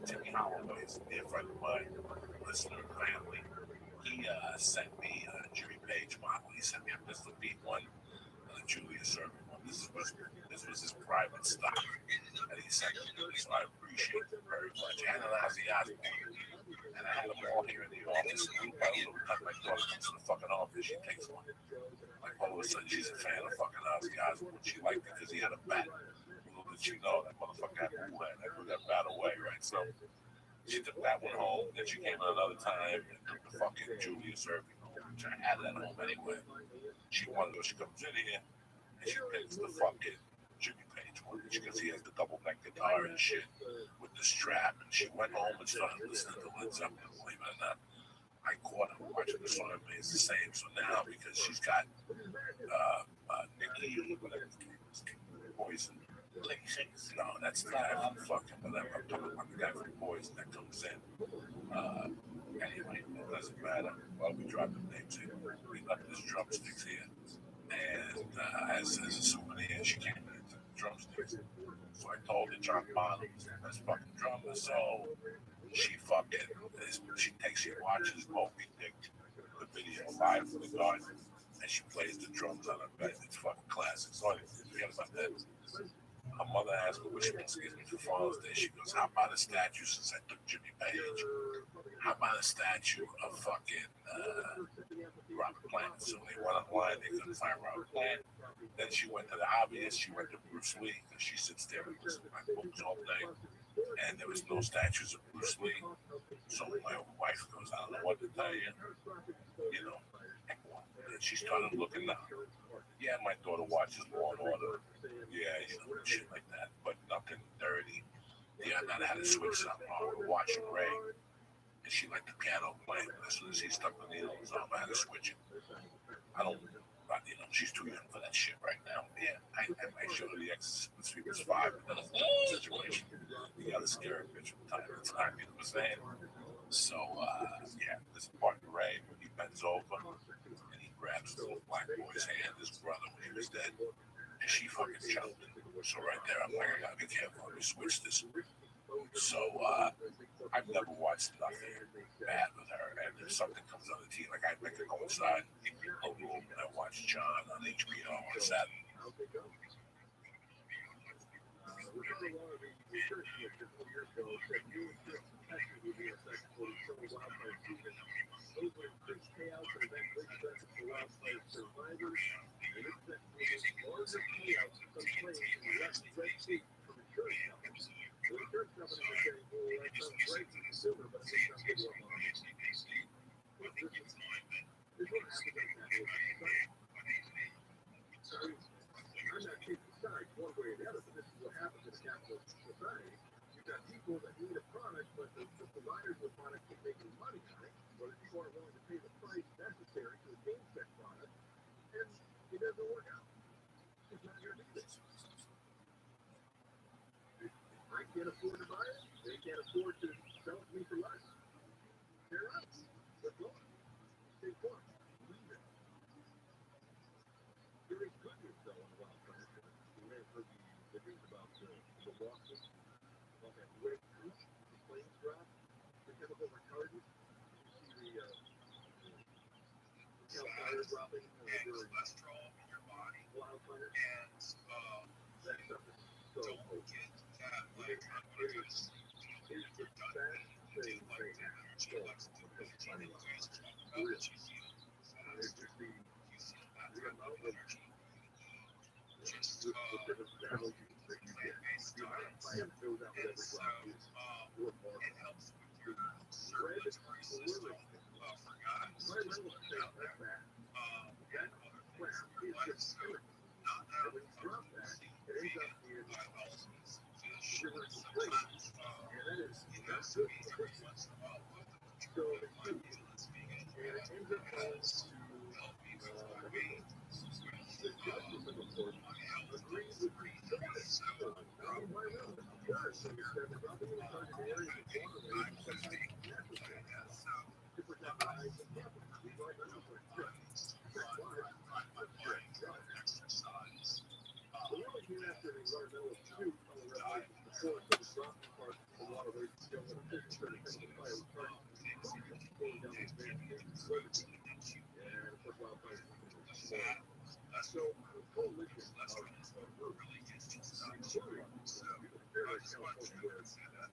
Timmy Holloway is a dear friend of mine, listener and family. He sent me a Jimmy Page model. He sent me a Mr. Beat one and a Julia Serving one. This was his private stock that he sent me, so I appreciate it very much. And an Ozzy Osbourne. And I had them all here in the office. And every time my daughter comes to the fucking office, she takes one. Like all of a sudden, she's a fan of fucking Ozzy Osbourne. She liked it because he had a bat. Little did she know that motherfucker had a Wuhan. I threw that bat away, right? So she took that one home. Then she came in another time and took the fucking Julia Serving home, which I had at home anyway. She wanted to, she comes in here and she picks the fucking Jimmy Page one because he has the double neck guitar and shit with the strap. And she went home and started listening to Led Zeppelin, believe it or not. I caught her watching the song, but it's the same. So now, because she's got Nikki, whatever his name is, Poison. No, that's the guy from fucking whatever. I'm talking about the guy from Poison that comes in. Anyway, it doesn't matter. Well, we dropped the names in. We left his drumsticks here. And as a souvenir, she came in and took the drumsticks. So I told her John Bonham was the best fucking drummer. So she watches Moby Dick, the video live from the garden, and she plays the drums on her bed. It's fucking classic. So forget about that. Her mother asked her what she wants to get me for Father's Day. She goes, how about a statue since I took Jimmy Page? How about a statue of fucking Robert Plant? So they went online, they couldn't find Robert Plant. Then she went to the obvious, she went to Bruce Lee, because she sits there and listens to my books all day. And there was no statues of Bruce Lee. So my wife goes, I don't know what to tell you. You know, and she started looking up. Yeah, my daughter watches Law and Order. Yeah, shit like that, but nothing dirty. Yeah, I know how to switch something on. We're watching Ray, and she liked the piano playing. As soon as he stuck the needle in his arm, I had to switch it. I don't, she's too young for that shit right now. Yeah, I showed her The Exorcist when she was 5, and then a situation. You gotta scare a bitch from time to time, you know what I'm saying? So, yeah, this part of Ray, when he bends over, and he grabs the little black boy's hand, his brother, when he was dead. And she fucking jumped. So right there, I'm like, I gotta be careful. Let me switch this. So I've never watched nothing bad with her. And if something comes on the TV, like I make her go inside in her room and I watch John on HBO on Saturday. Rabbi, and cholesterol in your body, and don't get that, like, I want to go to sleep, you're done, you did like 10 minutes, you like to do anything you guys talk about, but you feel faster, you feel that type of energy, just, plant-based diets, and so, it helps with your circulatory system, for guys, just put it out there. And other things in your life. So, not that I'm completely vegan, I also eat some fish. Sometimes, to me, every once in a while, I'll have to try my meal that's vegan, because it'll help me with my weight, with my health, it's pretty heavy. So, I'm exercise. So cholesterol really gets just not too great. So I just want to say that.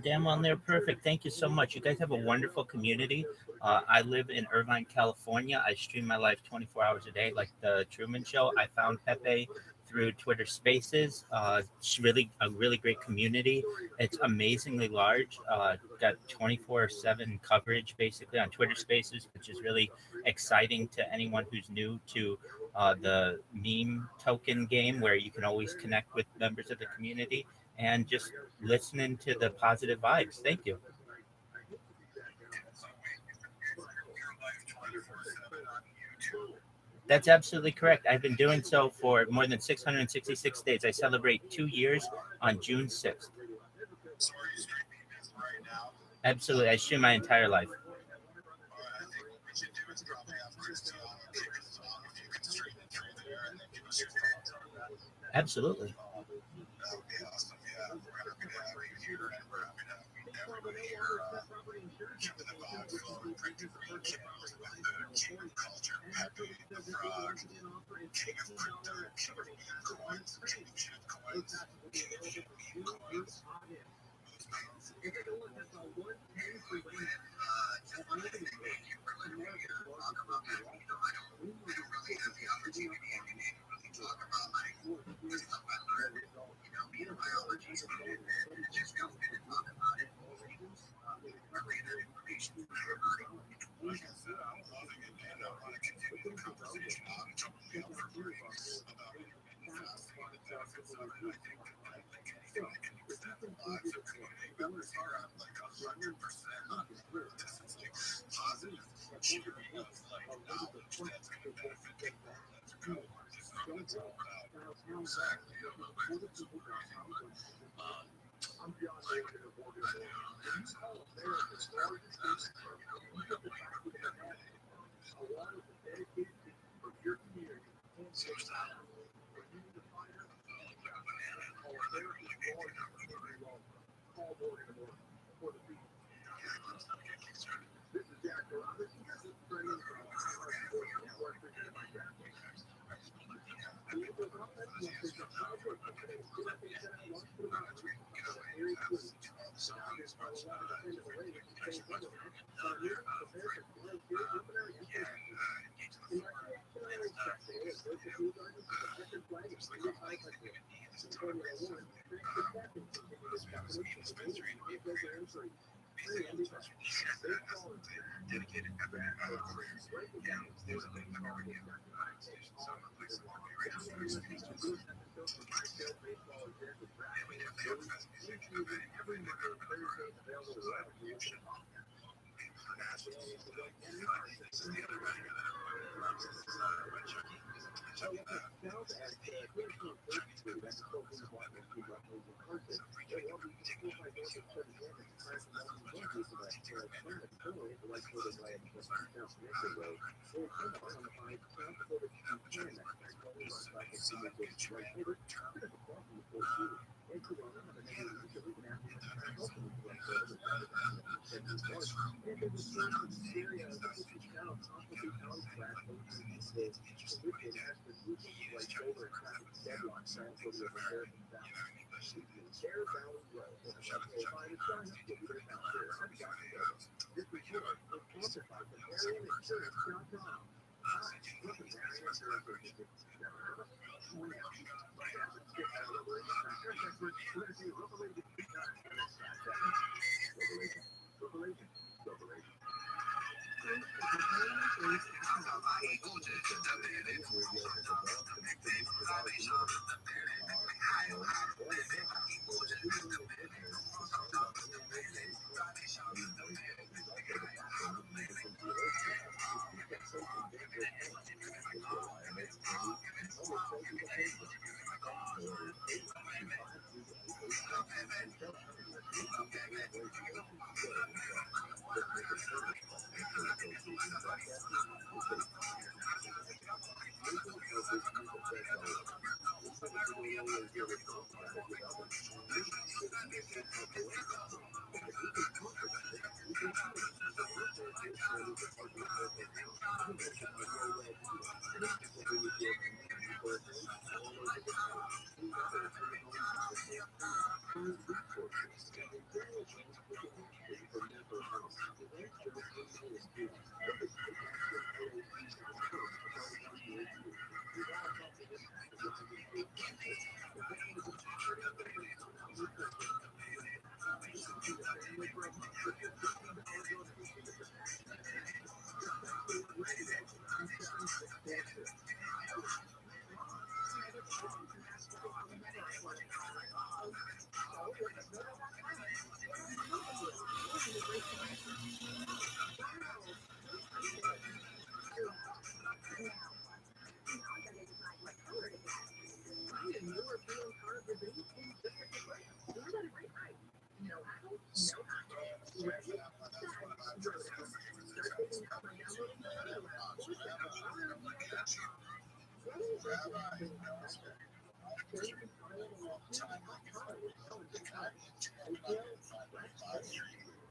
Damn on there, perfect. Thank you so much. You guys have a wonderful community. I live in Irvine, California. I stream my life 24 hours a day, like the Truman Show. I found Pepe through Twitter Spaces. It's really a really great community. It's amazingly large. Got 24/7 coverage basically on Twitter Spaces, which is really exciting to anyone who's new to the meme token game, where you can always connect with members of the community and just listening to the positive vibes. Thank you. That's absolutely correct. I've been doing so for more than 666 days. I celebrate 2 years on June 6th. So are you streaming this right now? Absolutely. I stream my entire life. I think what we should do is probably have Christy on and take us along if you could stream it through there and then give us your thoughts on that. Absolutely. That would be awesome. Yeah, we're happy to have you here, and we're happy to have everybody here keeping the vibes flowing, printing for each with the king of culture, Pepe the Frog, king of crypto, king of meme coins, king of shit coins, king of shit meme coins. Like I said, I'm loving it, and I want to continue the conversation. I'm totally up for learning about intermittent fasting and the benefits of it. I think anything that can extend the lives of community members here, I'm like 100% on board. This is like positive cheering of like knowledge that's going to benefit people. Let's go. This is what it's all about. Exactly. Dedicated careers. There's a link for already in our organization. So I'm like, so radio stations. And we definitely have fast music. Every member of the revolution. This is the other writer that everyone loves. This is by Chucky. Chucky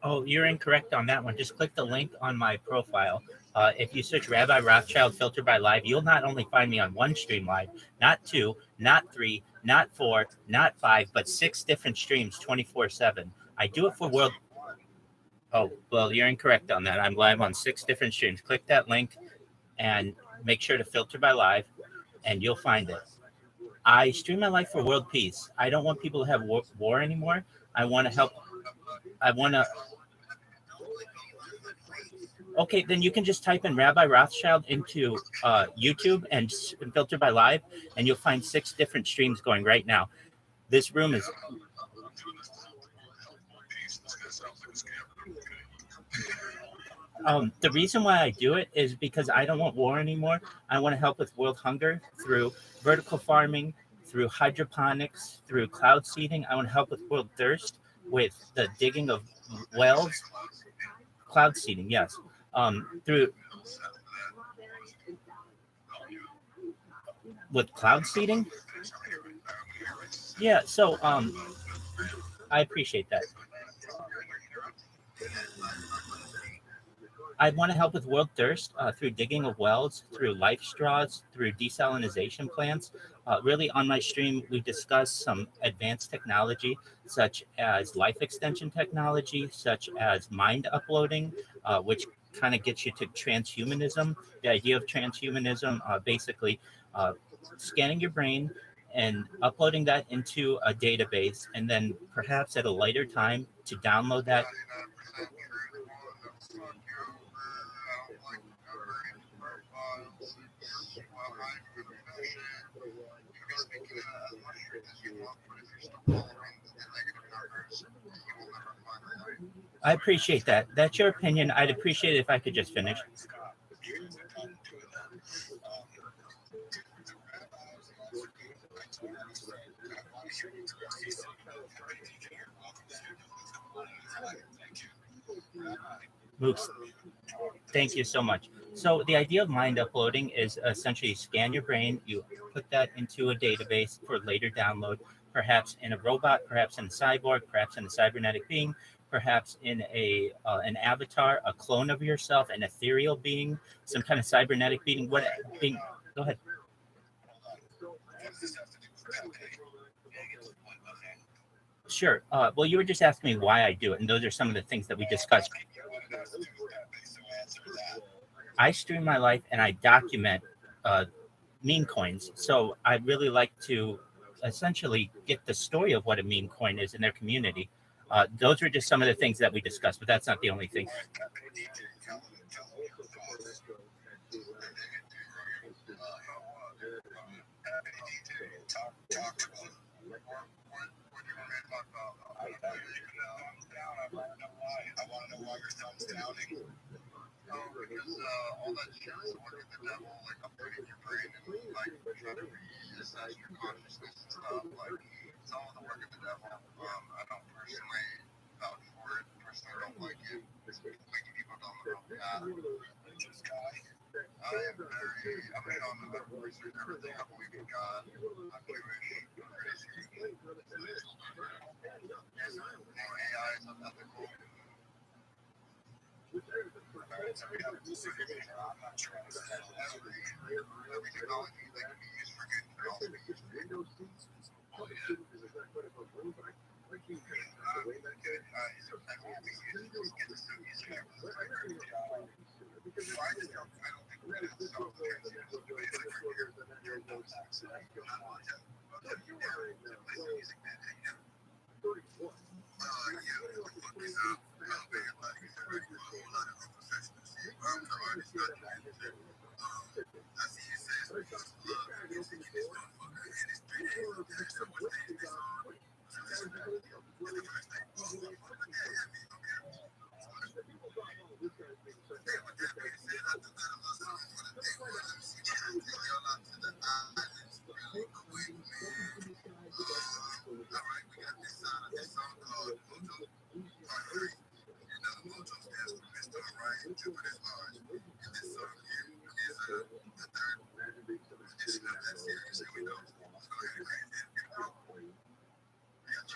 Oh, you're incorrect on that one. Just click the link on my profile. If you search Rabbi Rothschild filtered by live, you'll not only find me on one stream live, not two, not three, not four, not five, but 6 different streams 24/7. I do it for world. Oh, well, you're incorrect on that. I'm live on 6 different streams. Click that link and make sure to filter by live, and you'll find it. I stream my life for world peace. I don't want people to have war anymore. I want to help. I want to. Okay, then you can just type in Rabbi Rothschild into YouTube and filter by live, and you'll find 6 different streams going right now. This room is. The reason why I do it is because I don't want war anymore. I want to help with world hunger through vertical farming, through hydroponics, through cloud seeding. I want to help with world thirst with the digging of wells. Cloud seeding, yes. Through with cloud seeding. Yeah, so I appreciate that. I want to help with world thirst through digging of wells, through life straws, through desalinization plants. Really, on my stream, we discuss some advanced technology, such as life extension technology, such as mind uploading, which kind of gets you to transhumanism. The idea of transhumanism, basically scanning your brain and uploading that into a database, and then perhaps at a later time to download that. I appreciate that. That's your opinion. I'd appreciate it if I could just finish. Mooks, thank you so much. So the idea of mind uploading is essentially scan your brain, you put that into a database for later download, perhaps in a robot, perhaps in a cyborg, perhaps in a cybernetic being, perhaps in an avatar, a clone of yourself, an ethereal being, some kind of cybernetic being. What being? Go ahead. Sure. Well, you were just asking me why I do it, and those are some of the things that we discussed. I stream my life and I document meme coins. So I really like to essentially get the story of what a meme coin is in their community. Those are just some of the things that we discussed, but that's not the only thing. I want to know why your thumb's downing. Because all that shit is working the devil, like upgrading your brain and like trying to reassess your consciousness and stuff. Like it's all the work of the devil. I don't personally vouch for it. Personally, I don't like it. It's making people down the wrong path. Just guy. I am on the research everything. I believe in God. I'm Jewish. I'm crazy. AI is unethical. So we have a specific I'm not sure every technology that can be used for good can also be used for good. Oh, yeah. Jupiter's Mars. And this song here is the third edition of that series. Here we go. Let's go ahead and crank it. Here we go. I got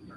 you.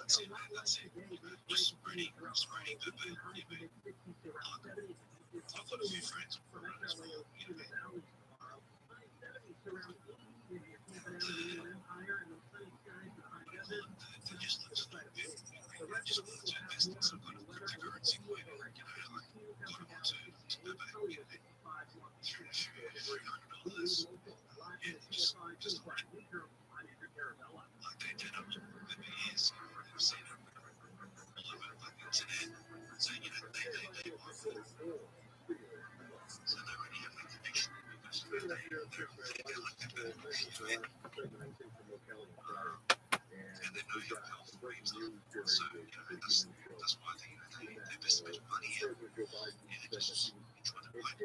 That's it, man. That's it. Just spreading Pepe. I've got a few friends from around as well. You know, they just live a little bit. They just want to invest in some kind of cryptocurrency coin. You know, like got them onto Pepe. You know, $300. Yeah, just like they turn up Pepe is. I've seen them all over like the internet. So you know, they want so they already have a connection because they're like the and they know your health waves up. So you know that's why they invest so much money in. Yeah, they just trying to buy. So just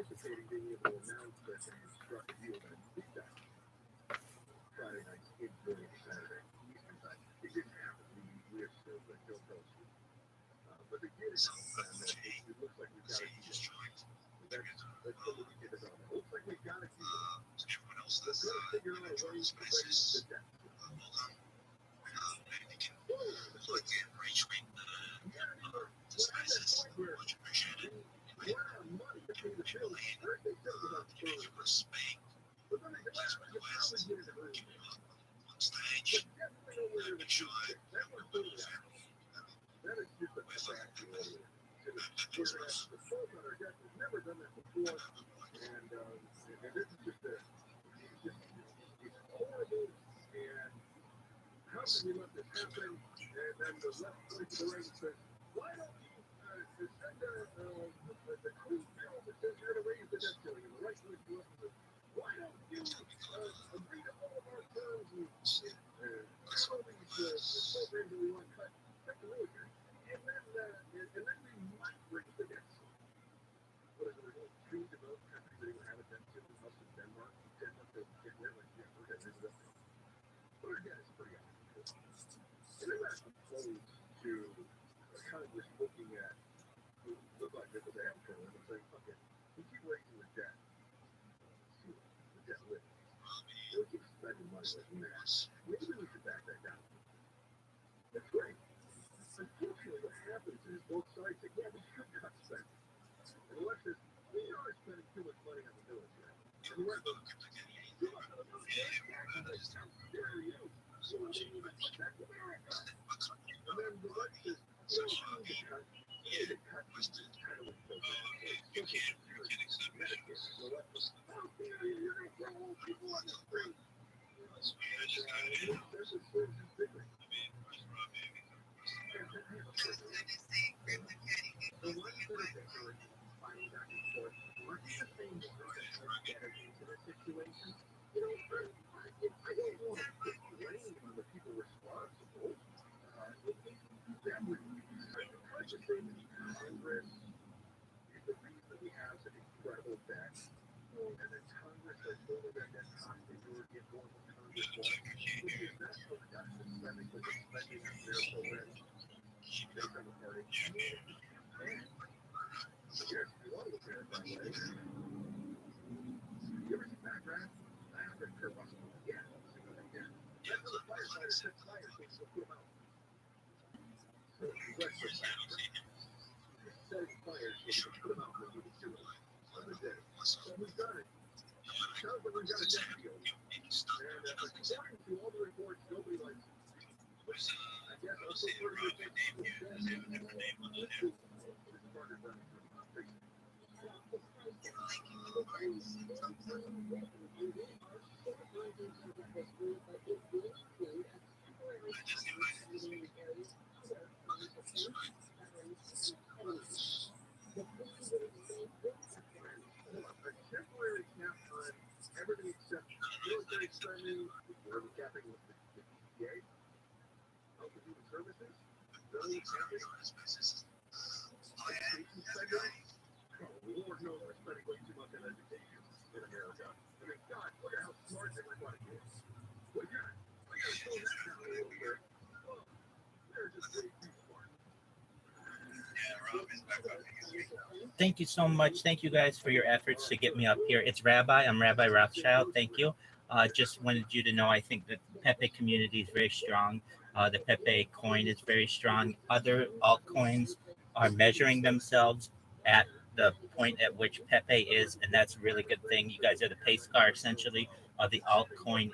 trying to get everyone else that's joining spaces. Well done. Maybe they can like retweet the spaces. Much appreciated. Truly, give you respect. Please request. Give you up on stage. Make sure Thank you so much. Thank you guys for your efforts to get me up here. It's Rabbi. I'm Rabbi Rothschild. Thank you. Just wanted you to know I think that the Pepe community is very strong. The Pepe coin is very strong. Other altcoins are measuring themselves at the point at which Pepe is, and that's a really good thing. You guys are the pace car essentially of the altcoin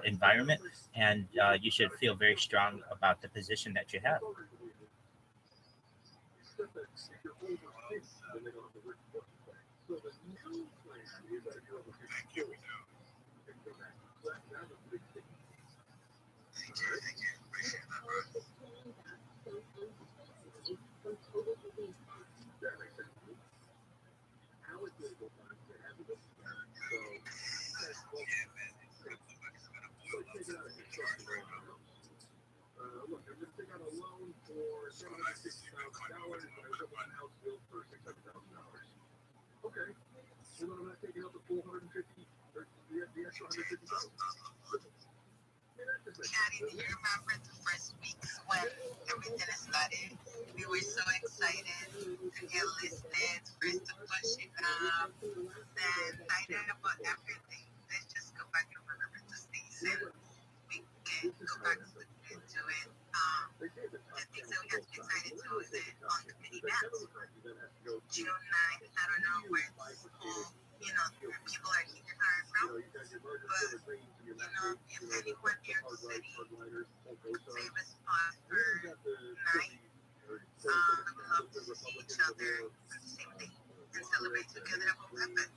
environment, and you should feel very strong about the position that you have. Caddy, do you remember the first weeks when everything started? We were so excited to get listed, first to push it up, then excited about everything. Let's just go back and remember to stay safe. We can go back into it. The things that we have to be excited to is that on committee events. June 9th, I don't know where it's all, people are here from, but if anyone here in the city save a spot for night, we love to see each other for the same day and celebrate together at Pepe.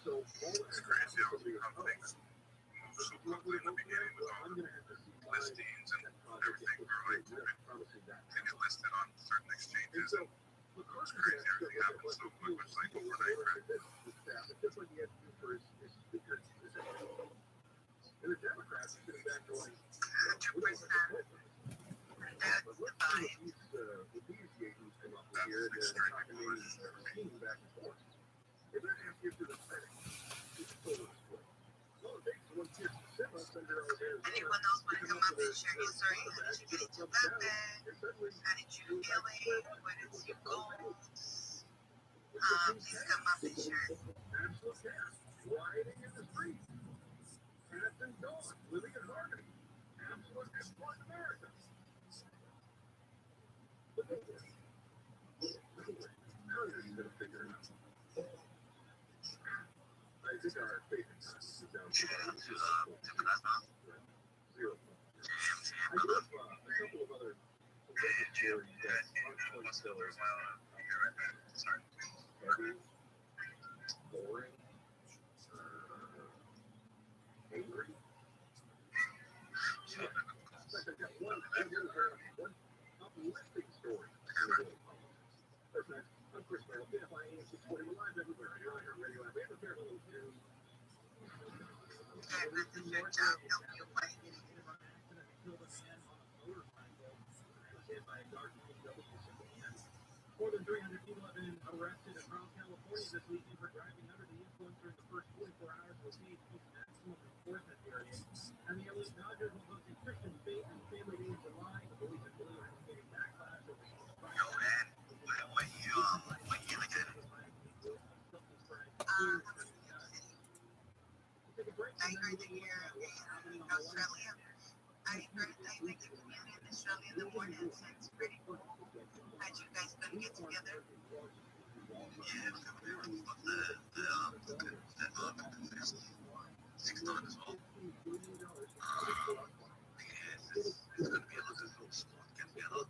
It's crazy how things move so quickly in the beginning with all the listings and everything. We're like, they get listed on certain exchanges. And it's crazy everything happens so quick. It's like overnight, right? That's the vibe. That's extremely fun. Anyone else want to come up and share your story? How did you get into Pepe? How did you feel it? What is your goals? Please come up and share. Your job help you away. More than 300 people have been arrested across California this weekend for driving under the influence during the first 24 hours of the state's maximum enforcement period. And the LA Dodgers will host a Christian faith and family day in July. The boys are really anticipating backlash over the I heard that you're in Australia. I heard that you make a community in Australia in the morning. It's pretty cool. How'd you guys gonna get together? Yeah, six times as well. It's gonna be a little sport get together.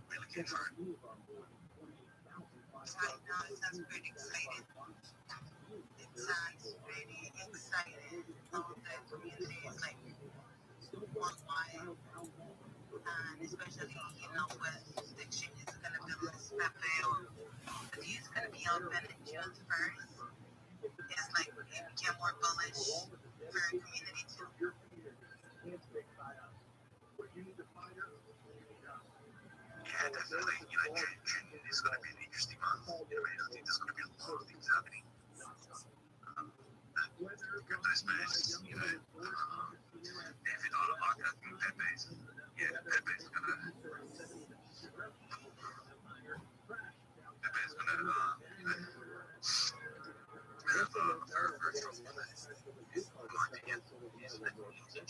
Really get hard. I know it sounds pretty exciting. It sounds pretty exciting. All the community is like worldwide. And especially, with the exchange is gonna be less Pepe or the view's gonna be open in June 1st. It's like it became more bullish for our community too. Yeah, definitely. June is going to be an interesting month. I think there's going to be a lot of things happening. Good space, if you know about that, Pepe's. Yeah, Pepe's going to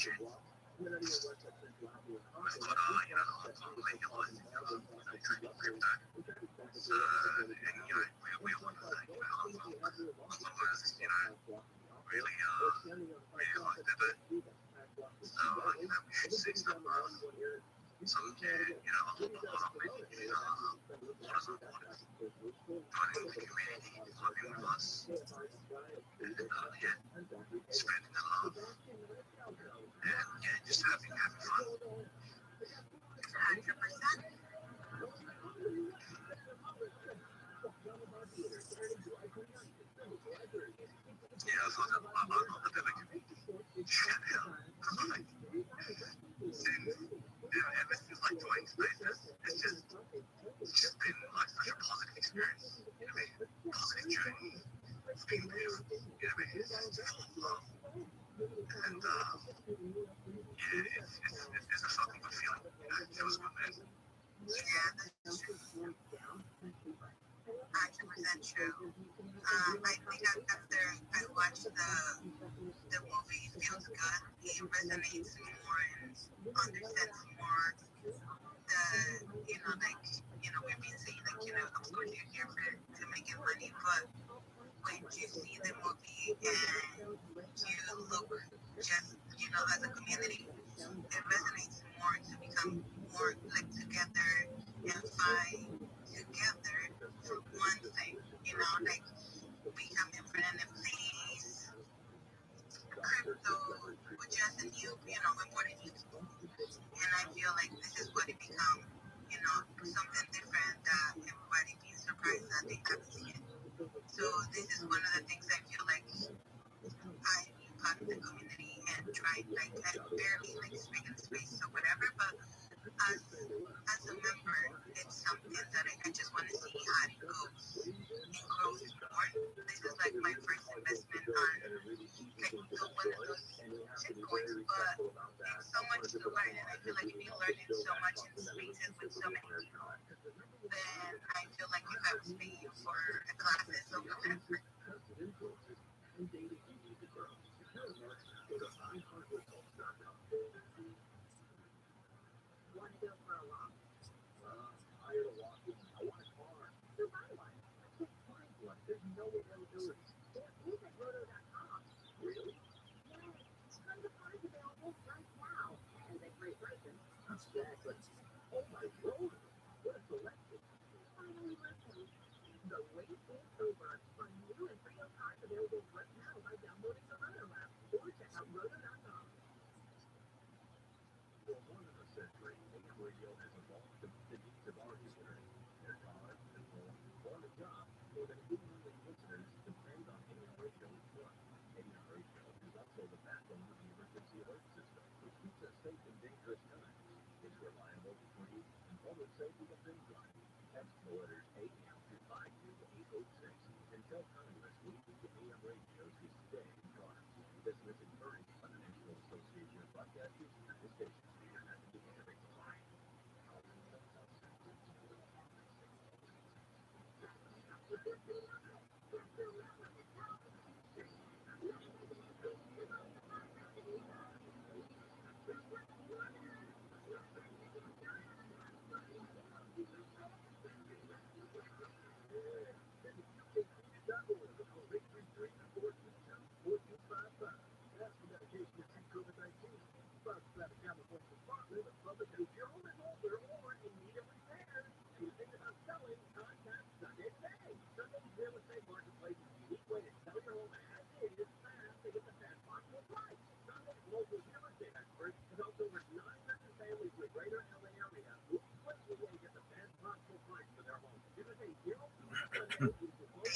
patrons. But, you know, make it was, trying to grip that. And, you know, we want to, you know, was, you know, really, really liked it. So, you know, we should say stuff, so, you know, a lot of maybe, what is joining the community, loving us, and, yeah, spreading the love, and, yeah, just having fun. 100%. Yeah, so I'm looking like, shit, yeah. Like, and this is like doing spaces. It's just been like such a positive experience. You know what I mean? Positive journey. It's been beautiful. You know what I mean? It's full of love. And yeah, it's a fucking good feeling. You know, it feels good, man. Yeah, that's true. 100% true. I think after I watched the movie, it feels good. It resonates more and understands more you know, like, you know, we've been saying, like, you know, of course you're here to make it money, but when you see the movie and you look just, you know, as a community, it resonates more to become more like together and fight together for one thing, you know, like becoming for NFTs, crypto, or just a new, you know, important new tool. And I feel like this is what it become, you know, something different that everybody be surprised that they haven't seen it. So this is one of the things I feel like I be part of the community and try, like, I barely like speak in space or whatever, but as a member, it's something that I just want to see how it goes and grows more. This is like my first investment on like one of those shit coins, but it's so much to learn, and I feel like if you're learning so much in spaces with so many people, then I feel like you have to pay for a classes or whatever. Thank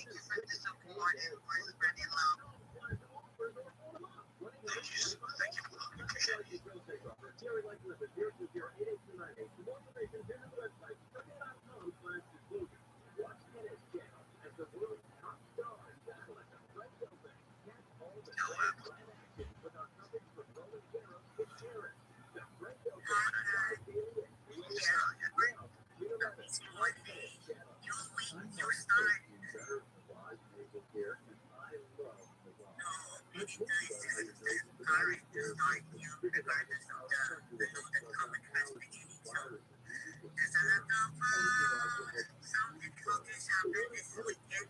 you for the support and for spreading love. Thank you for the appreciate it. regardless of the load that come at the very beginning. So there's a lot of some difficulties happen this weekend,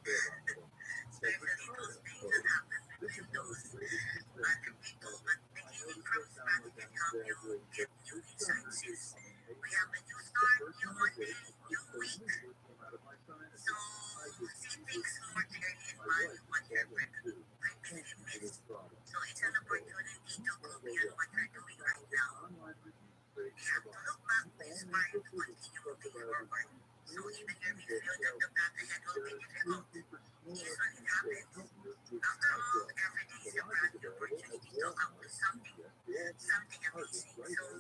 especially those things that happen between those other people. But beginning from scratch can help you get new insights. We have a new start, new Monday, new week. So see things more clearly and value what you're previously missed. So it's an opportunity to go beyond what you're doing right now. We have to look back to inspire to continue moving forward. So even your midfielder, the path ahead will be difficult. It is when it happens. After all, every day is a brand new opportunity to accomplish something amazing. So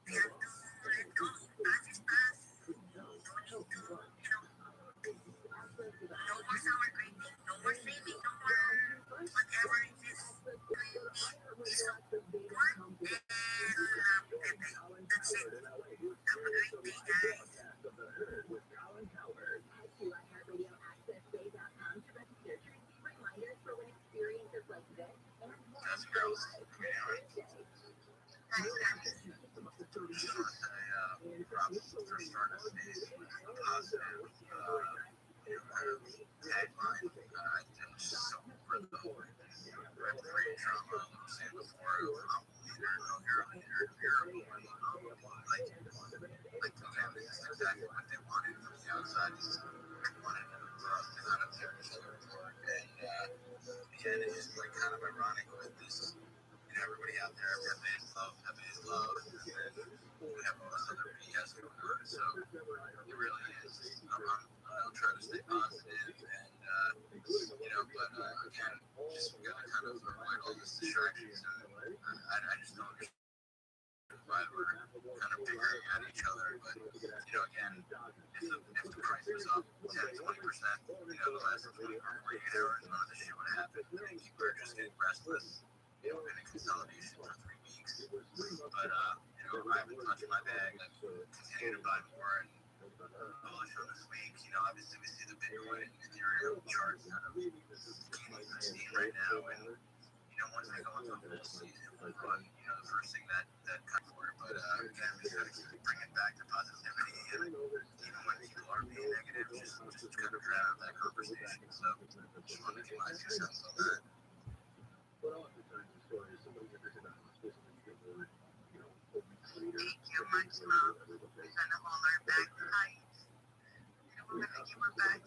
we have to let go. Past is past. No need to, no more sour creating, no more saving, no more whatever it is. Peace of work and Pepe. That's it. Have a great day, guys. That's girls. Hi, Sammy. Probably for starting to stay positive, tagline. And just so for the referee trauma, like I was saying before, I'm a leader, you're a leader, you're a woman, like the family is exactly what they wanted from the outside. They wanted for us to kind of tear each other apart. And again, it's just like kind of ironic with this. Everybody out there, heaven is love, and we have all this other BS going on. So it really is. I'll try to stay positive, and but again, just gotta kind of avoid all this distractions. And I just don't understand why we're kind of figuring at each other. But again, if the price is up 10-20%, the last 24 48 hours, none of this shit would happen. And people are just getting restless. Been in consolidation for 3 weeks. But, I haven't touched my bag. I've continued to buy more and bullish on this week. Obviously we see the Bitcoin and Ethereum charts kind of gaining steam right now. And, once we go into a full season, we'll run, the first thing that comes forward. But, again, we got to bring it back to positivity. And even when people are being negative, just kind of drown out that conversation. So, just want to get my 2 cents on that. Thank you much, Mom. We're gonna hold our back tight. And we're gonna give her back.